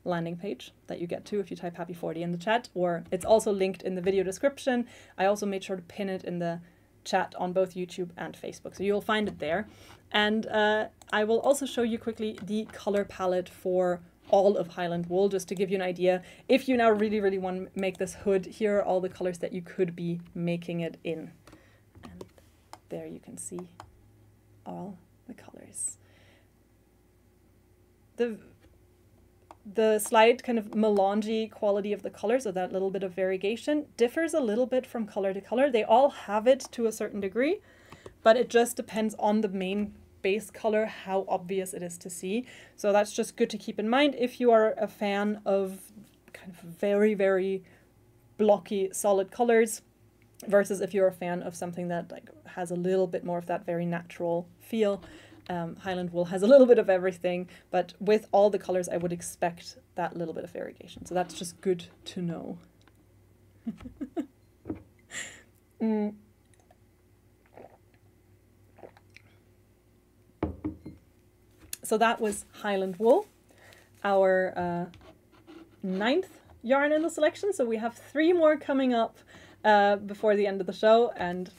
landing page that you get to if you type happy40 in the chat, or it's also linked in the video description. I also made sure to pin it in the chat on both YouTube and Facebook, so you'll find it there. And I will also show you quickly the color palette for all of Highland wool, just to give you an idea. If you now really, really want to make this hood, here are all the colors that you could be making it in. And there you can see all the colors. The slight kind of melange quality of the colors, so that little bit of variegation, differs a little bit from color to color. They all have it to a certain degree, but it just depends on the main base color, how obvious it is to see. So that's just good to keep in mind if you are a fan of kind of very, very blocky, solid colors, versus if you're a fan of something that like has a little bit more of that very natural feel. Highland wool has a little bit of everything, but with all the colors I would expect that little bit of variegation. So that's just good to know. So that was Highland wool, our 9th yarn in the selection. So we have 3 more coming up before the end of the show, and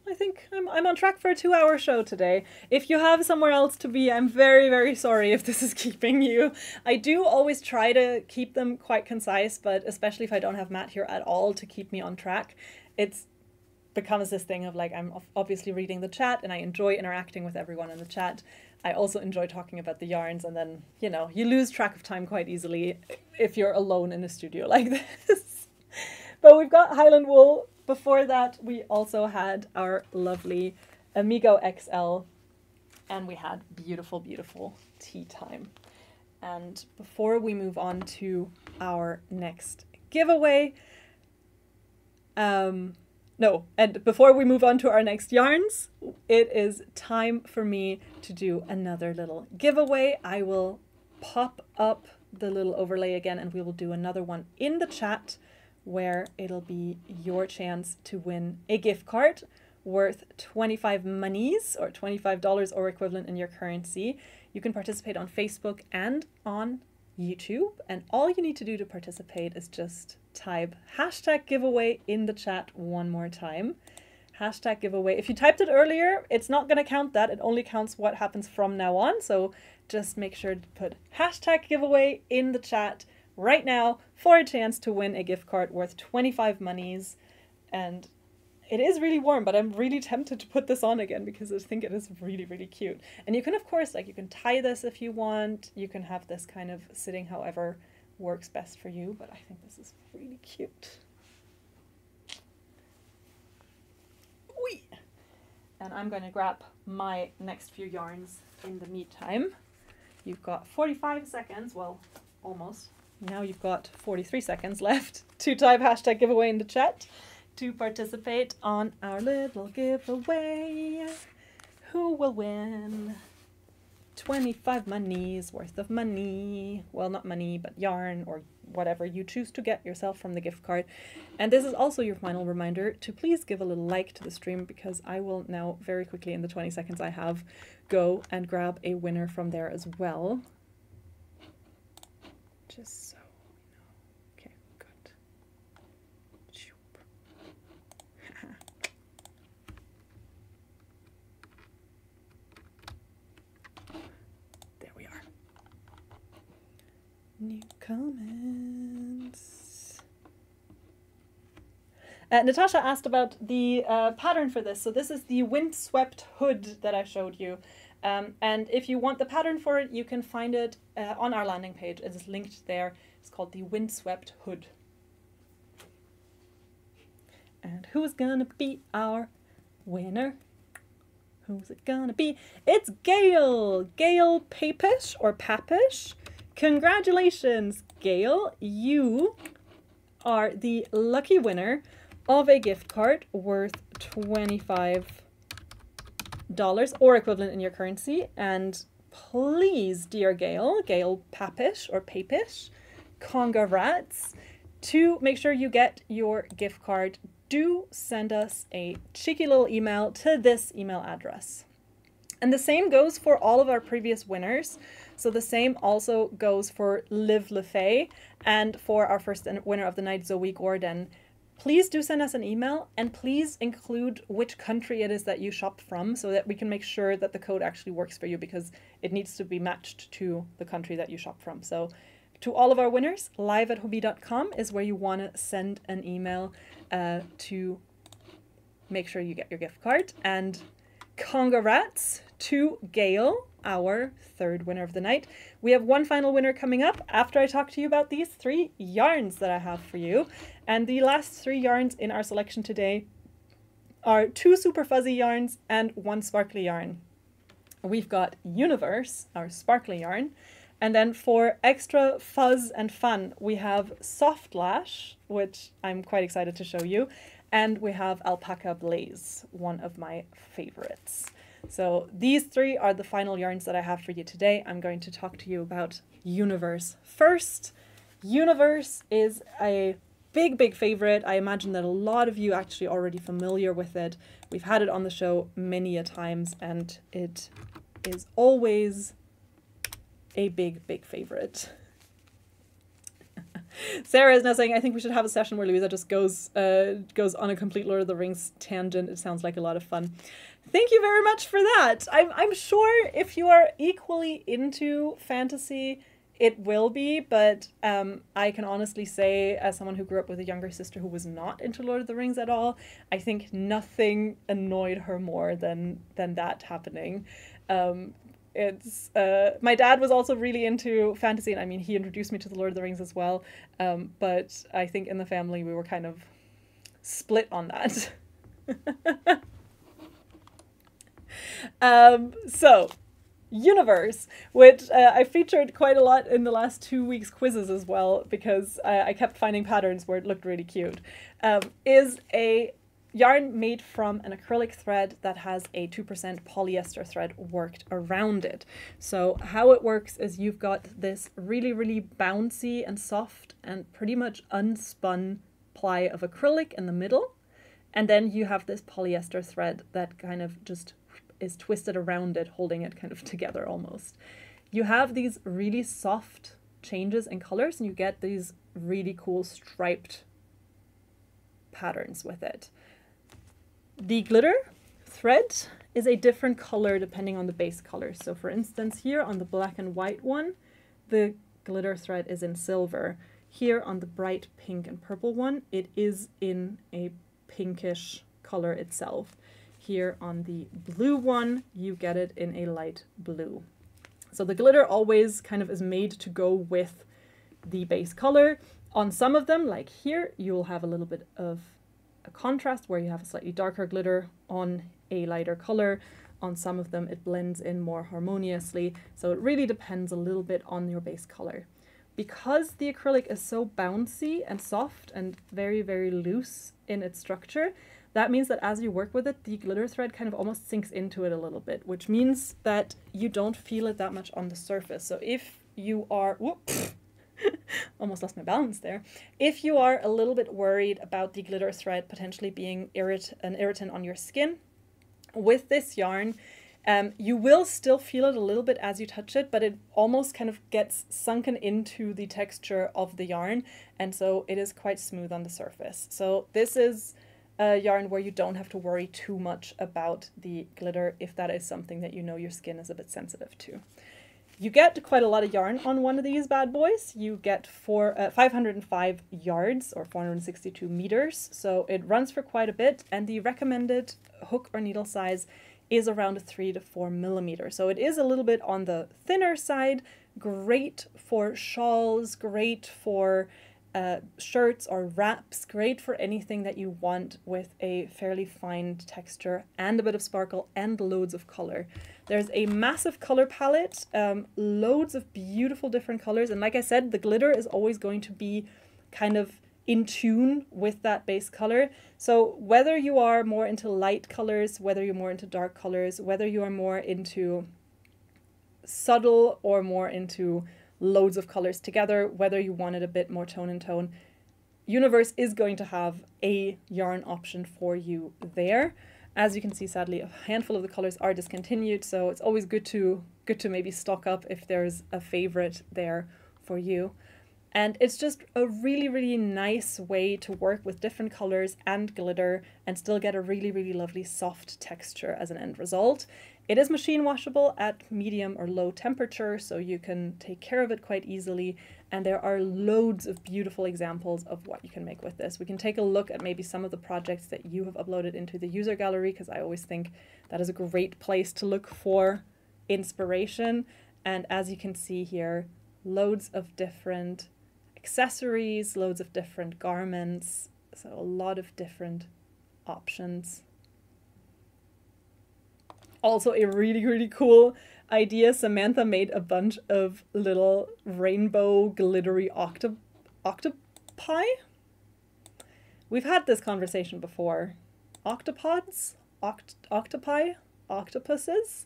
I think I'm on track for a 2-hour show today. If you have somewhere else to be, I'm very, very sorry if this is keeping you. I do always try to keep them quite concise, but especially if I don't have Matt here at all to keep me on track, it's becomes this thing of like, I'm obviously reading the chat and I enjoy interacting with everyone in the chat. I also enjoy talking about the yarns, and then, you know, you lose track of time quite easily if you're alone in a studio like this. But we've got Highland wool. Before that, we also had our lovely Amigo XL, and we had beautiful, beautiful tea time. And before we move on to our next giveaway, before we move on to our next yarns, it is time for me to do another little giveaway. I will pop up the little overlay again and we will do another one in the chat where it'll be your chance to win a gift card worth 25 monies or $25 or equivalent in your currency. You can participate on Facebook and on YouTube, and all you need to do to participate is just type hashtag giveaway in the chat one more time. Hashtag giveaway. If you typed it earlier, it's not going to count that. It only counts what happens from now on. So just make sure to put hashtag giveaway in the chat right now for a chance to win a gift card worth 25 monies. And it is really warm, but I'm really tempted to put this on again because I think it is really, really cute. And you can, of course, like, you can tie this if you want. You can have this kind of sitting however works best for you, but I think this is really cute. Whee! And I'm going to grab my next few yarns in the meantime. You've got 45 seconds, well, almost. Now you've got 43 seconds left to type hashtag giveaway in the chat to participate on our little giveaway. Who will win 25 monies worth of money? Well, not money, but yarn or whatever you choose to get yourself from the gift card. And this is also your final reminder to please give a little like to the stream, because I will now very quickly, in the 20 seconds I have, go and grab a winner from there as well. Just so we know. Okay, good. There we are. New comments. Natasha asked about the pattern for this. So this is the windswept hood that I showed you. And if you want the pattern for it, you can find it on our landing page. It is linked there. It's called the windswept hood. And who's gonna be our winner? Who's it gonna be? It's Gail! Gail Papish or Papish. Congratulations, Gail. You are the lucky winner of a gift card worth $25 or equivalent in your currency. And please, dear Gail, Gail Papish or Papish, congrats. To make sure you get your gift card, do send us a cheeky little email to this email address. And the same goes for all of our previous winners. So the same also goes for Liv Lefay and for our first winner of the night, Zoe Gordon. Please do send us an email, and please include which country it is that you shop from so that we can make sure that the code actually works for you, because it needs to be matched to the country that you shop from. So to all of our winners, live@hobbii.com is where you want to send an email to make sure you get your gift card. And congrats to Gail, our third winner of the night. We have one final winner coming up after I talk to you about these 3 yarns that I have for you. And the last 3 yarns in our selection today are 2 super fuzzy yarns and 1 sparkly yarn. We've got Universe, our sparkly yarn. And then for extra fuzz and fun, we have Soft Lash, which I'm quite excited to show you. And we have Alpaca Blaze, one of my favorites. So these 3 are the final yarns that I have for you today. I'm going to talk to you about Universe first. Universe is a big, big favorite. I imagine that a lot of you actually already familiar with it. We've had it on the show many a times, and it is always a big, big favorite. Sarah is now saying, I think we should have a session where Louisa just goes on a complete Lord of the Rings tangent. It sounds like a lot of fun. Thank you very much for that. I'm sure if you are equally into fantasy, it will be, but I can honestly say, as someone who grew up with a younger sister who was not into Lord of the Rings at all, I think nothing annoyed her more than that happening. My dad was also really into fantasy, and I mean, he introduced me to the Lord of the Rings as well, but I think in the family we were kind of split on that. So Universe, which I featured quite a lot in the last 2 weeks' quizzes as well, because I kept finding patterns where it looked really cute, is a yarn made from an acrylic thread that has a 2% polyester thread worked around it. So how it works is you've got this really, really bouncy and soft and pretty much unspun ply of acrylic in the middle, and then you have this polyester thread that kind of just is twisted around it, holding it kind of together almost. You have these really soft changes in colors, and you get these really cool striped patterns with it. The glitter thread is a different color depending on the base color. So for instance, here on the black and white one, the glitter thread is in silver. Here on the bright pink and purple one, it is in a pinkish color itself. Here on the blue one, you get it in a light blue. So the glitter always kind of is made to go with the base color. On some of them, like here, you'll have a little bit of a contrast where you have a slightly darker glitter on a lighter color. On some of them, it blends in more harmoniously. So it really depends a little bit on your base color. Because the acrylic is so bouncy and soft and very, very loose in its structure, that means that as you work with it, the glitter thread kind of almost sinks into it a little bit, which means that you don't feel it that much on the surface. So if you are, whoops, almost lost my balance there. If you are a little bit worried about the glitter thread potentially being an irritant on your skin, with this yarn, you will still feel it a little bit as you touch it, but it almost kind of gets sunken into the texture of the yarn, and so it is quite smooth on the surface. So this is a yarn where you don't have to worry too much about the glitter if that is something that you know your skin is a bit sensitive to. You get quite a lot of yarn on one of these bad boys. You get 505 yards or 462 meters, so it runs for quite a bit, and the recommended hook or needle size is around 3 to 4 millimeters. So it is a little bit on the thinner side, great for shawls, great for shirts or wraps, great for anything that you want with a fairly fine texture and a bit of sparkle and loads of color. There's a massive color palette, loads of beautiful different colors, and like I said, the glitter is always going to be kind of in tune with that base color. So whether you are more into light colors, whether you're more into dark colors, whether you are more into subtle or more into loads of colors together, whether you wanted a bit more tone in tone, Universe is going to have a yarn option for you there. As you can see, sadly, a handful of the colors are discontinued, so it's always good to maybe stock up if there's a favorite there for you. And it's just a really, really nice way to work with different colors and glitter and still get a really, really lovely soft texture as an end result. It is machine washable at medium or low temperature, so you can take care of it quite easily. And there are loads of beautiful examples of what you can make with this. We can take a look at maybe some of the projects that you have uploaded into the user gallery, because I always think that is a great place to look for inspiration. And as you can see here, loads of different accessories, loads of different garments, so a lot of different options. Also a really, really cool idea. Samantha made a bunch of little rainbow glittery octopi. We've had this conversation before. Octopods? Octopi? Octopuses?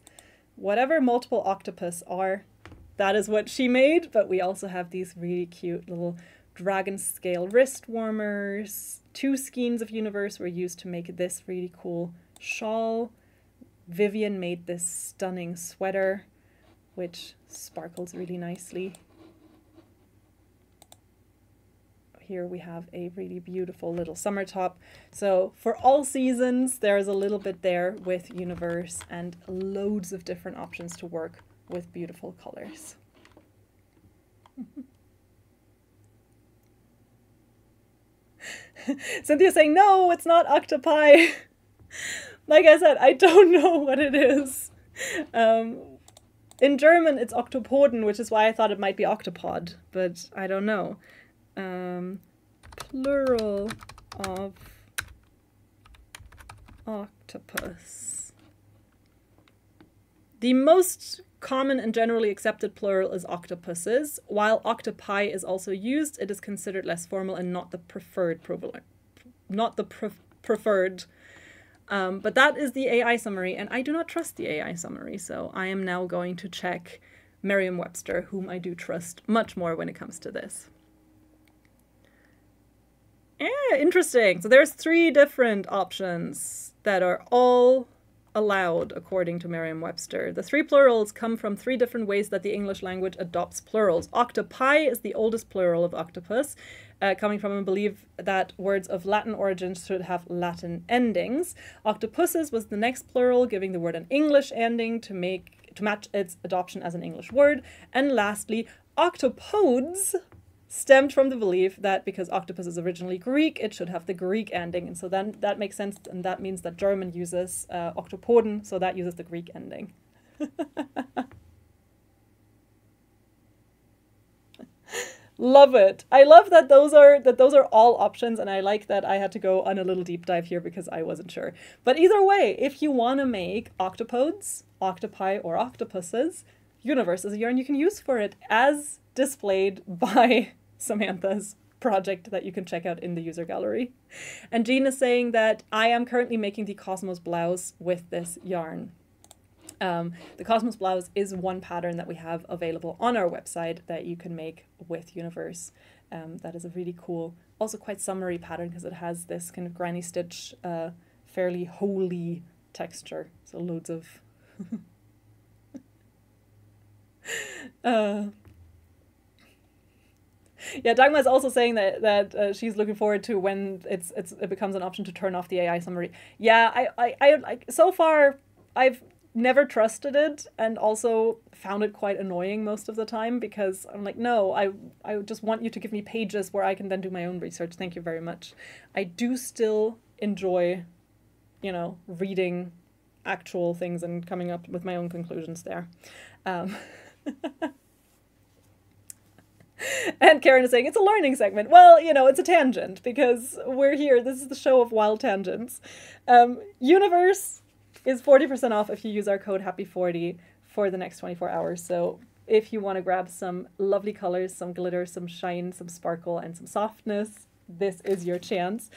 Whatever multiple octopus are, that is what she made, but we also have these really cute little dragon scale wrist warmers. 2 skeins of Universe were used to make this really cool shawl. Vivian made this stunning sweater, which sparkles really nicely. Here we have a really beautiful little summer top. So for all seasons, there's a little bit there with Universe and loads of different options to work with beautiful colors. Cynthia's saying, no, it's not octopi. Like I said, I don't know what it is. In German, it's Oktopoden, which is why I thought it might be octopod, but I don't know. Plural of octopus. The most common and generally accepted plural is octopuses. While octopi is also used, it is considered less formal and not the preferred preferred. But that is the AI summary, and I do not trust the AI summary, so I am now going to check Merriam-Webster, whom I do trust much more when it comes to this. Interesting. So there's 3 different options that are all allowed according to Merriam-Webster. The 3 plurals come from 3 different ways that the English language adopts plurals. Octopi is the oldest plural of octopus, coming from a belief that words of Latin origin should have Latin endings. Octopuses was the next plural, giving the word an English ending to match its adoption as an English word. And lastly, octopodes stemmed from the belief that because octopus is originally Greek, it should have the Greek ending. And so then that makes sense, and that means that German uses octopoden, so that uses the Greek ending. Love it. I love that those are all options, and I like that I had to go on a little deep dive here because I wasn't sure. But either way, if you want to make octopodes, octopi, or octopuses, Universe is a yarn you can use for it, as displayed by Samantha's project that you can check out in the user gallery. And Jean is saying that I am currently making the Cosmos blouse with this yarn. The Cosmos blouse is one pattern that we have available on our website that you can make with Universe. That is a really cool, also quite summery pattern because it has this kind of granny stitch, fairly holy texture. So loads of yeah, Dagmar is also saying that she's looking forward to when it becomes an option to turn off the AI summary. Yeah, I so far I've never trusted it, and also found it quite annoying most of the time because I'm like, no, I just want you to give me pages where I can then do my own research. Thank you very much. I do still enjoy, you know, reading actual things and coming up with my own conclusions there. And Karen is saying it's a learning segment. Well, you know, it's a tangent because we're here. This is the show of wild tangents. Universe is 40% off if you use our code HAPPY40 for the next 24 hours. So if you want to grab some lovely colors, some glitter, some shine, some sparkle, and some softness, this is your chance.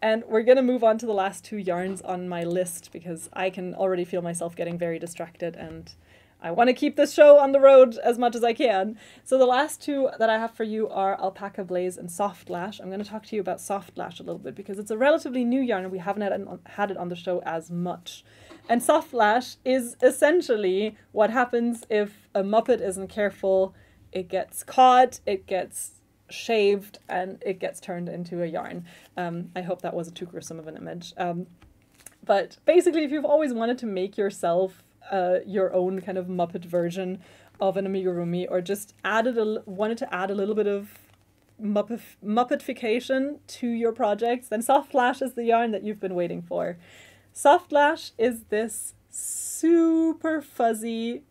And we're going to move on to the last 2 yarns on my list because I can already feel myself getting very distracted and I want to keep this show on the road as much as I can. So the last 2 that I have for you are Alpaca Blaze and Soft Lash. I'm going to talk to you about Soft Lash a little bit because it's a relatively new yarn and we haven't had it on the show as much. And Soft Lash is essentially what happens if a Muppet isn't careful. It gets caught, it gets shaved, and it gets turned into a yarn. I hope that wasn't too gruesome of an image. But basically, if you've always wanted to make yourself your own kind of Muppet version of an amigurumi, or just wanted to add a little bit of Muppetification to your projects, then Soft Lash is the yarn that you've been waiting for. Soft Lash is this super fuzzy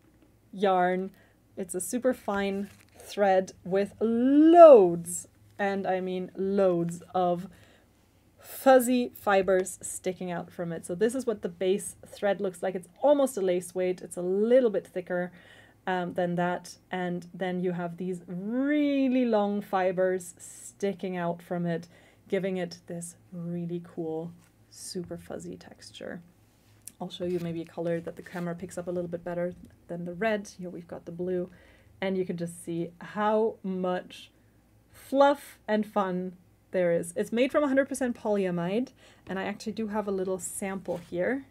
yarn. It's a super fine thread with loads, and I mean loads, of fuzzy fibers sticking out from it. So this is what the base thread looks like. It's almost a lace weight. It's a little bit thicker than that. And then you have these really long fibers sticking out from it, giving it this really cool, super fuzzy texture. I'll show you maybe a color that the camera picks up a little bit better than the red. Here we've got the blue. And you can just see how much fluff and fun there is. It's made from 100% polyamide, and I actually do have a little sample here,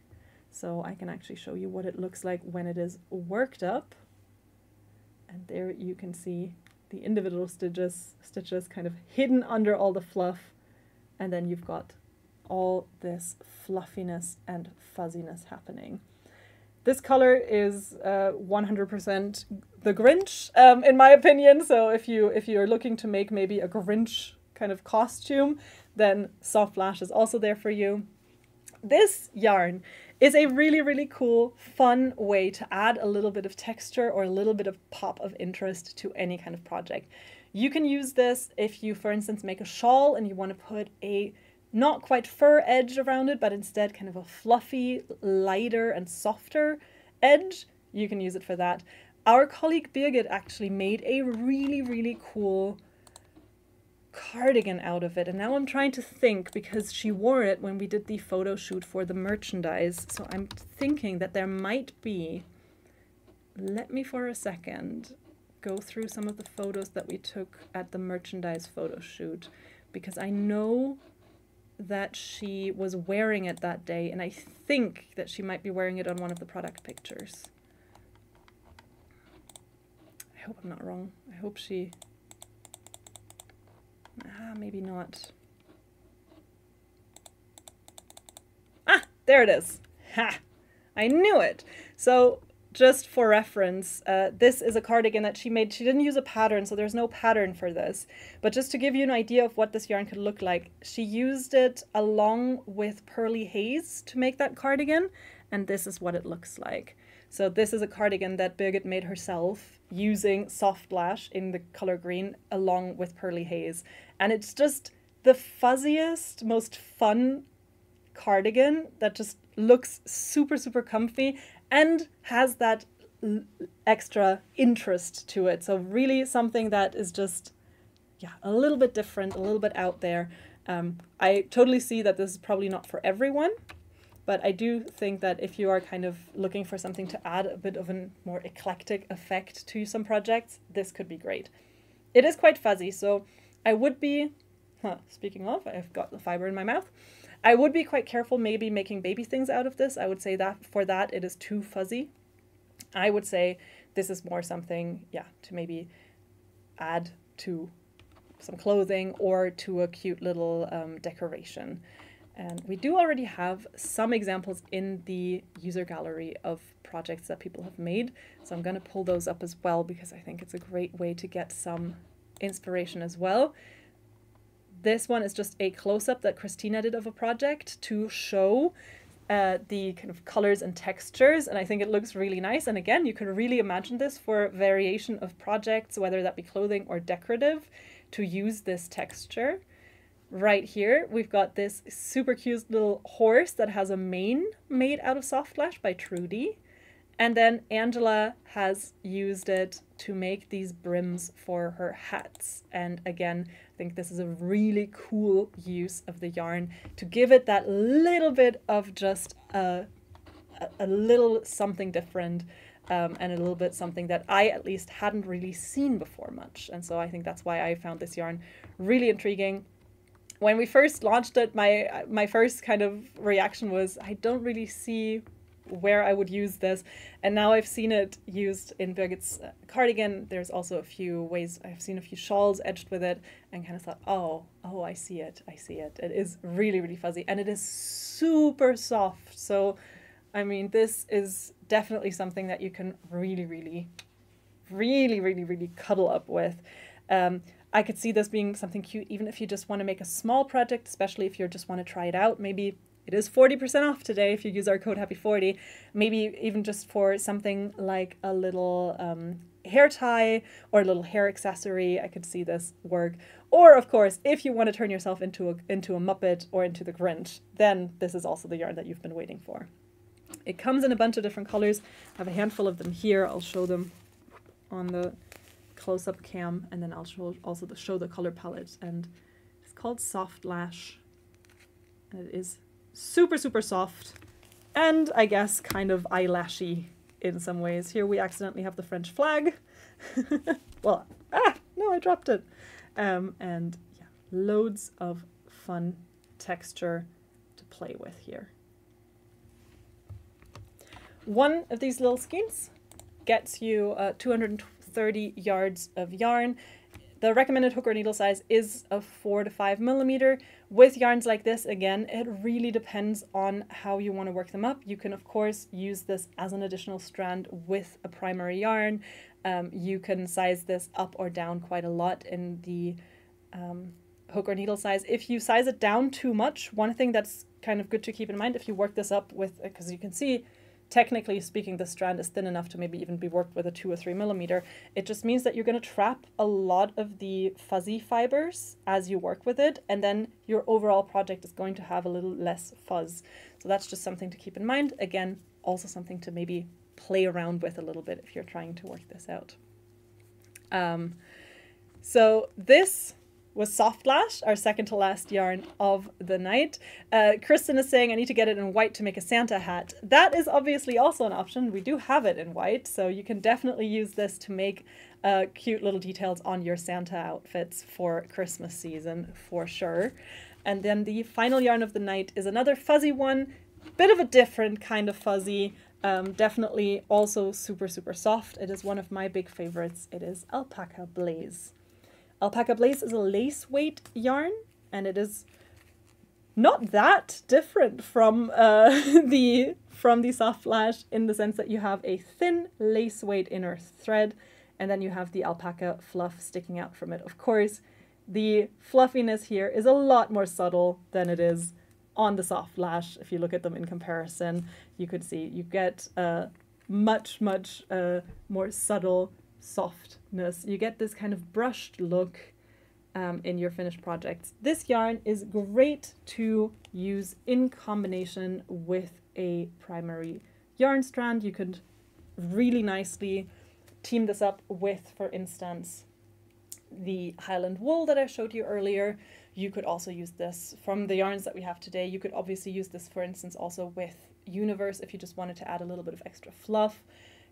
so I can actually show you what it looks like when it is worked up. And there you can see the individual stitches kind of hidden under all the fluff, and then you've got all this fluffiness and fuzziness happening. This color is 100% the Grinch, in my opinion. So if you're looking to make maybe a Grinch kind of costume, then Soft Lash is also there for you. This yarn is a really, really cool, fun way to add a little bit of texture or a little bit of pop of interest to any kind of project. You can use this if you, for instance, make a shawl and you want to put a not quite fur edge around it, but instead kind of a fluffy, lighter and softer edge. You can use it for that. our colleague Birgit actually made a really, really cool cardigan out of it. And now I'm trying to think, because she wore it when we did the photo shoot for the merchandise. So I'm thinking that there might be, let me for a second go through some of the photos that we took at the merchandise photo shoot, because I know that she was wearing it that day, and I think that she might be wearing it on one of the product pictures. I hope I'm not wrong. I hope she... maybe not. Ah, there it is. Ha! I knew it. So just for reference, this is a cardigan that she made. She didn't use a pattern, so there's no pattern for this. But just to give you an idea of what this yarn could look like, she used it along with Pearly Haze to make that cardigan, and this is what it looks like. So this is a cardigan that Birgit made herself using Soft Lash in the color green along with Pearly Haze. And it's just the fuzziest, most fun cardigan that just looks super, super comfy and has that extra interest to it. So really something that is just, yeah, a little bit different, a little bit out there. I totally see that this is probably not for everyone, but I do think that if you are kind of looking for something to add a bit of a more eclectic effect to some projects, this could be great. It is quite fuzzy, so I would be, speaking of, I've got the fiber in my mouth. I would be quite careful maybe making baby things out of this. I would say that for that it is too fuzzy. I would say this is more something, yeah, to maybe add to some clothing or to a cute little decoration. And we do already have some examples in the user gallery of projects that people have made. So I'm going to pull those up as well, because I think it's a great way to get some inspiration as well. This one is just a close-up that Christina did of a project to show the kind of colors and textures, and I think it looks really nice. And again, you can really imagine this for variation of projects, whether that be clothing or decorative, to use this texture. Right here, we've got this super cute little horse that has a mane made out of Soft Lash by Trudy. And then Angela has used it to make these brims for her hats. And again, I think this is a really cool use of the yarn to give it that little bit of just a little something different, and a little bit something that I at least hadn't really seen before much. And so I think that's why I found this yarn really intriguing. When we first launched it, my first kind of reaction was, I don't really see where I would use this. And now I've seen it used in Birgit's cardigan. There's also a few ways, I've seen a few shawls edged with it, and kind of thought, oh, I see it. It is really, really fuzzy, and it is super soft. So, I mean, this is definitely something that you can really, really, really, really, really cuddle up with. I could see this being something cute, even if you just want to make a small project, especially if you just want to try it out. Maybe it is 40% off today if you use our code Happy40. Maybe even just for something like a little hair tie or a little hair accessory, I could see this work. Or of course, if you want to turn yourself into a Muppet or into the Grinch, then this is also the yarn that you've been waiting for. It comes in a bunch of different colors. I have a handful of them here. I'll show them on the close-up cam, and then I'll also show the color palette. And it's called Soft Lash, and it is super, super soft, and I guess kind of eyelashy in some ways. Here we accidentally have the French flag. Well, no, I dropped it. And yeah, loads of fun texture to play with here. One of these little skeins gets you 230 yards of yarn. The recommended hook or needle size is a 4 to 5 millimeter. With yarns like this, again, it really depends on how you want to work them up. You can, of course, use this as an additional strand with a primary yarn. You can size this up or down quite a lot in the hook or needle size. If you size it down too much, one thing that's kind of good to keep in mind, if you work this up with, because you can see, technically speaking, the strand is thin enough to maybe even be worked with a 2 or 3 millimeter. It just means that you're going to trap a lot of the fuzzy fibers as you work with it, and then your overall project is going to have a little less fuzz. So that's just something to keep in mind. Again, also something to maybe play around with a little bit if you're trying to work this out. So this was Soft Lash, our second to last yarn of the night. Kristen is saying I need to get it in white to make a Santa hat. That is obviously also an option. We do have it in white, so you can definitely use this to make cute little details on your Santa outfits for Christmas season for sure. And then the final yarn of the night is another fuzzy one, bit of a different kind of fuzzy, definitely also super, super soft. It is one of my big favorites. It is Alpaca Blaze. Alpaca Blaze is a lace weight yarn, and it is not that different from the Soft Lash in the sense that you have a thin lace weight inner thread, and then you have the alpaca fluff sticking out from it. Of course, the fluffiness here is a lot more subtle than it is on the Soft Lash. If you look at them in comparison, you could see you get much more subtle softness. You get this kind of brushed look in your finished projects. This yarn is great to use in combination with a primary yarn strand. You could really nicely team this up with, for instance, the Highland wool that I showed you earlier. You could also use this from the yarns that we have today. You could obviously use this, for instance, also with Universe if you just wanted to add a little bit of extra fluff.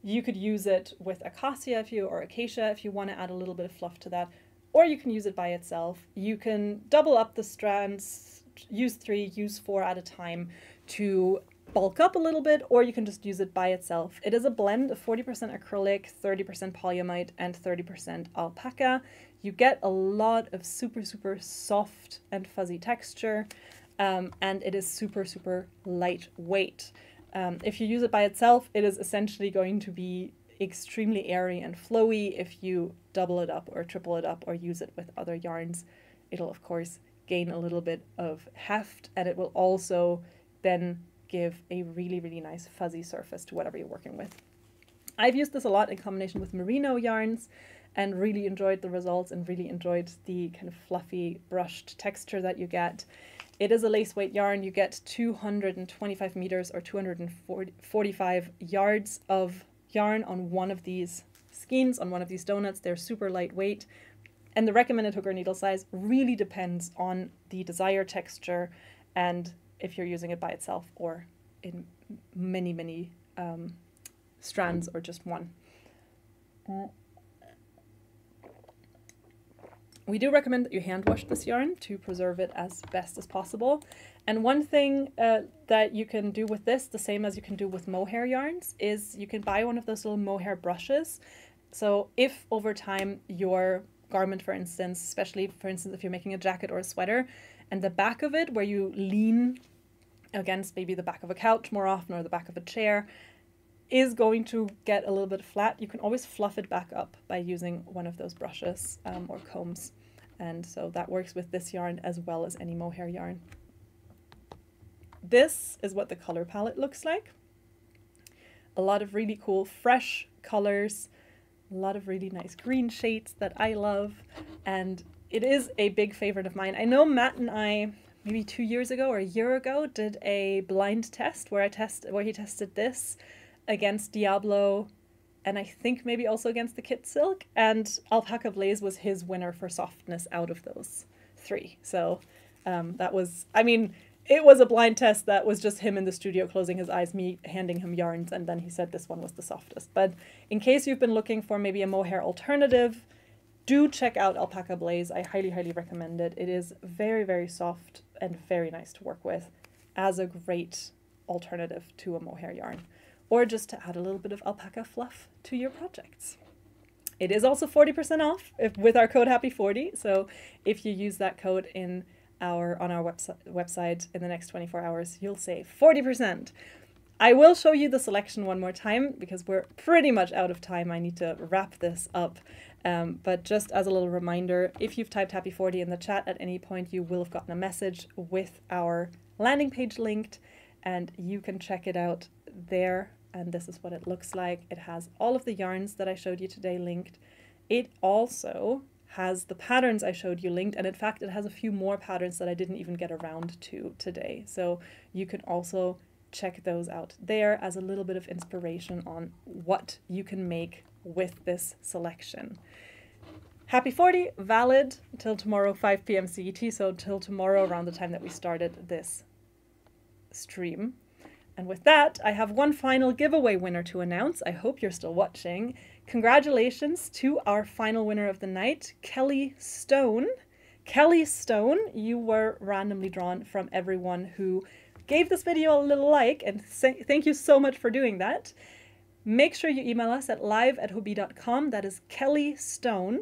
You could use it with Acacia or Acacia if you want to add a little bit of fluff to that, or you can use it by itself. You can double up the strands, use 3, use 4 at a time to bulk up a little bit, or you can just use it by itself. It is a blend of 40% acrylic, 30% polyamide, and 30% alpaca. You get a lot of super, super soft and fuzzy texture, and it is super, super lightweight. If you use it by itself, it is essentially going to be extremely airy and flowy. If you double it up or triple it up or use it with other yarns, it'll of course gain a little bit of heft, and it will also then give a really, really nice fuzzy surface to whatever you're working with. I've used this a lot in combination with merino yarns and really enjoyed the results and really enjoyed the kind of fluffy brushed texture that you get. It is a lace weight yarn. You get 225 meters or 245 yards of yarn on one of these skeins, on one of these donuts. They're super lightweight. And the recommended hook or needle size really depends on the desired texture and if you're using it by itself or in many strands or just one. We do recommend that you hand wash this yarn to preserve it as best as possible. And one thing that you can do with this, the same as you can do with mohair yarns, is you can buy one of those little mohair brushes. So if over time your garment, for instance, especially for instance if you're making a jacket or a sweater, and the back of it where you lean against maybe the back of a couch more often or the back of a chair is going to get a little bit flat, you can always fluff it back up by using one of those brushes or combs. And so that works with this yarn as well as any mohair yarn. This is what the color palette looks like. A lot of really cool fresh colors, a lot of really nice green shades that I love, and it is a big favorite of mine. I know Matt and I maybe 2 years ago or a year ago did a blind test where he tested this against Diablo and I think maybe also against the Kit Silk, and Alpaca Blaze was his winner for softness out of those 3. So that was, I mean, it was a blind test that was just him in the studio closing his eyes, me handing him yarns, and then he said this one was the softest. But in case you've been looking for maybe a mohair alternative, do check out Alpaca Blaze. I highly, highly recommend it. It is very, very soft and very nice to work with as a great alternative to a mohair yarn, or just to add a little bit of alpaca fluff to your projects. It is also 40% off with our code HAPPY40, so if you use that code on our website in the next 24 hours, you'll save 40%. I will show you the selection one more time because we're pretty much out of time. I need to wrap this up. But just as a little reminder, if you've typed HAPPY40 in the chat at any point, you will have gotten a message with our landing page linked, and you can check it out there. And this is what it looks like. It has all of the yarns that I showed you today linked. It also has the patterns I showed you linked, and in fact it has a few more patterns that I didn't even get around to today. So you can also check those out there as a little bit of inspiration on what you can make with this selection. Happy 40, valid till tomorrow 5 p.m. CET, so till tomorrow around the time that we started this stream. And with that, I have one final giveaway winner to announce. I hope you're still watching. Congratulations to our final winner of the night, Kelly Stone. Kelly Stone, you were randomly drawn from everyone who gave this video a little like, and thank you so much for doing that. Make sure you email us at live@hobbii.com. That is Kelly Stone.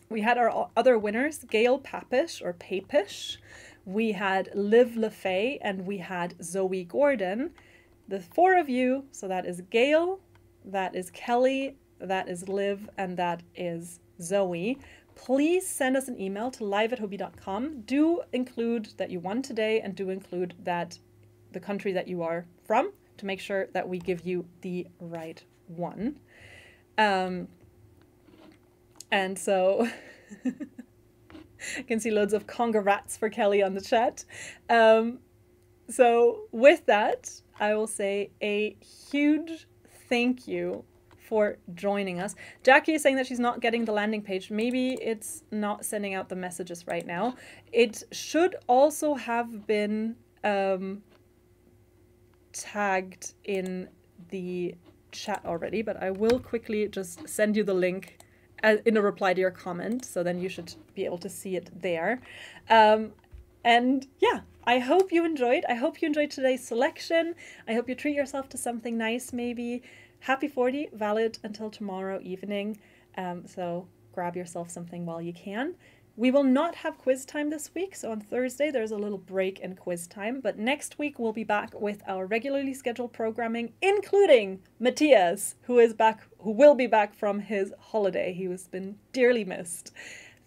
We had our other winners, Gail Papish or Papish. We had Liv LaFay and we had Zoe Gordon. The 4 of you, so that is Gail, that is Kelly, that is Liv, and that is Zoe. Please send us an email to live@hobbii.com. Do include that you won today, and do include that the country that you are from, to make sure that we give you the right one. And so I can see loads of congrats for Kelly on the chat. So with that, I will say a huge thank you for joining us. Jackie is saying that she's not getting the landing page. Maybe it's not sending out the messages right now. It should also have been tagged in the chat already, but I will quickly just send you the link in a reply to your comment, so then you should be able to see it there. And yeah, I hope you enjoyed. I hope you enjoyed today's selection. I hope you treat yourself to something nice maybe. Happy 40, valid until tomorrow evening. So grab yourself something while you can. We will not have quiz time this week, so on Thursday there's a little break in quiz time, but next week we'll be back with our regularly scheduled programming, including Matthias, who will be back from his holiday. He has been dearly missed.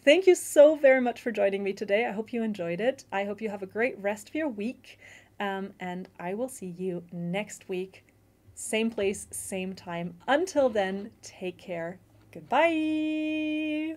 Thank you so very much for joining me today. I hope you enjoyed it. I hope you have a great rest of your week, and I will see you next week. Same place, same time. Until then, take care. Goodbye.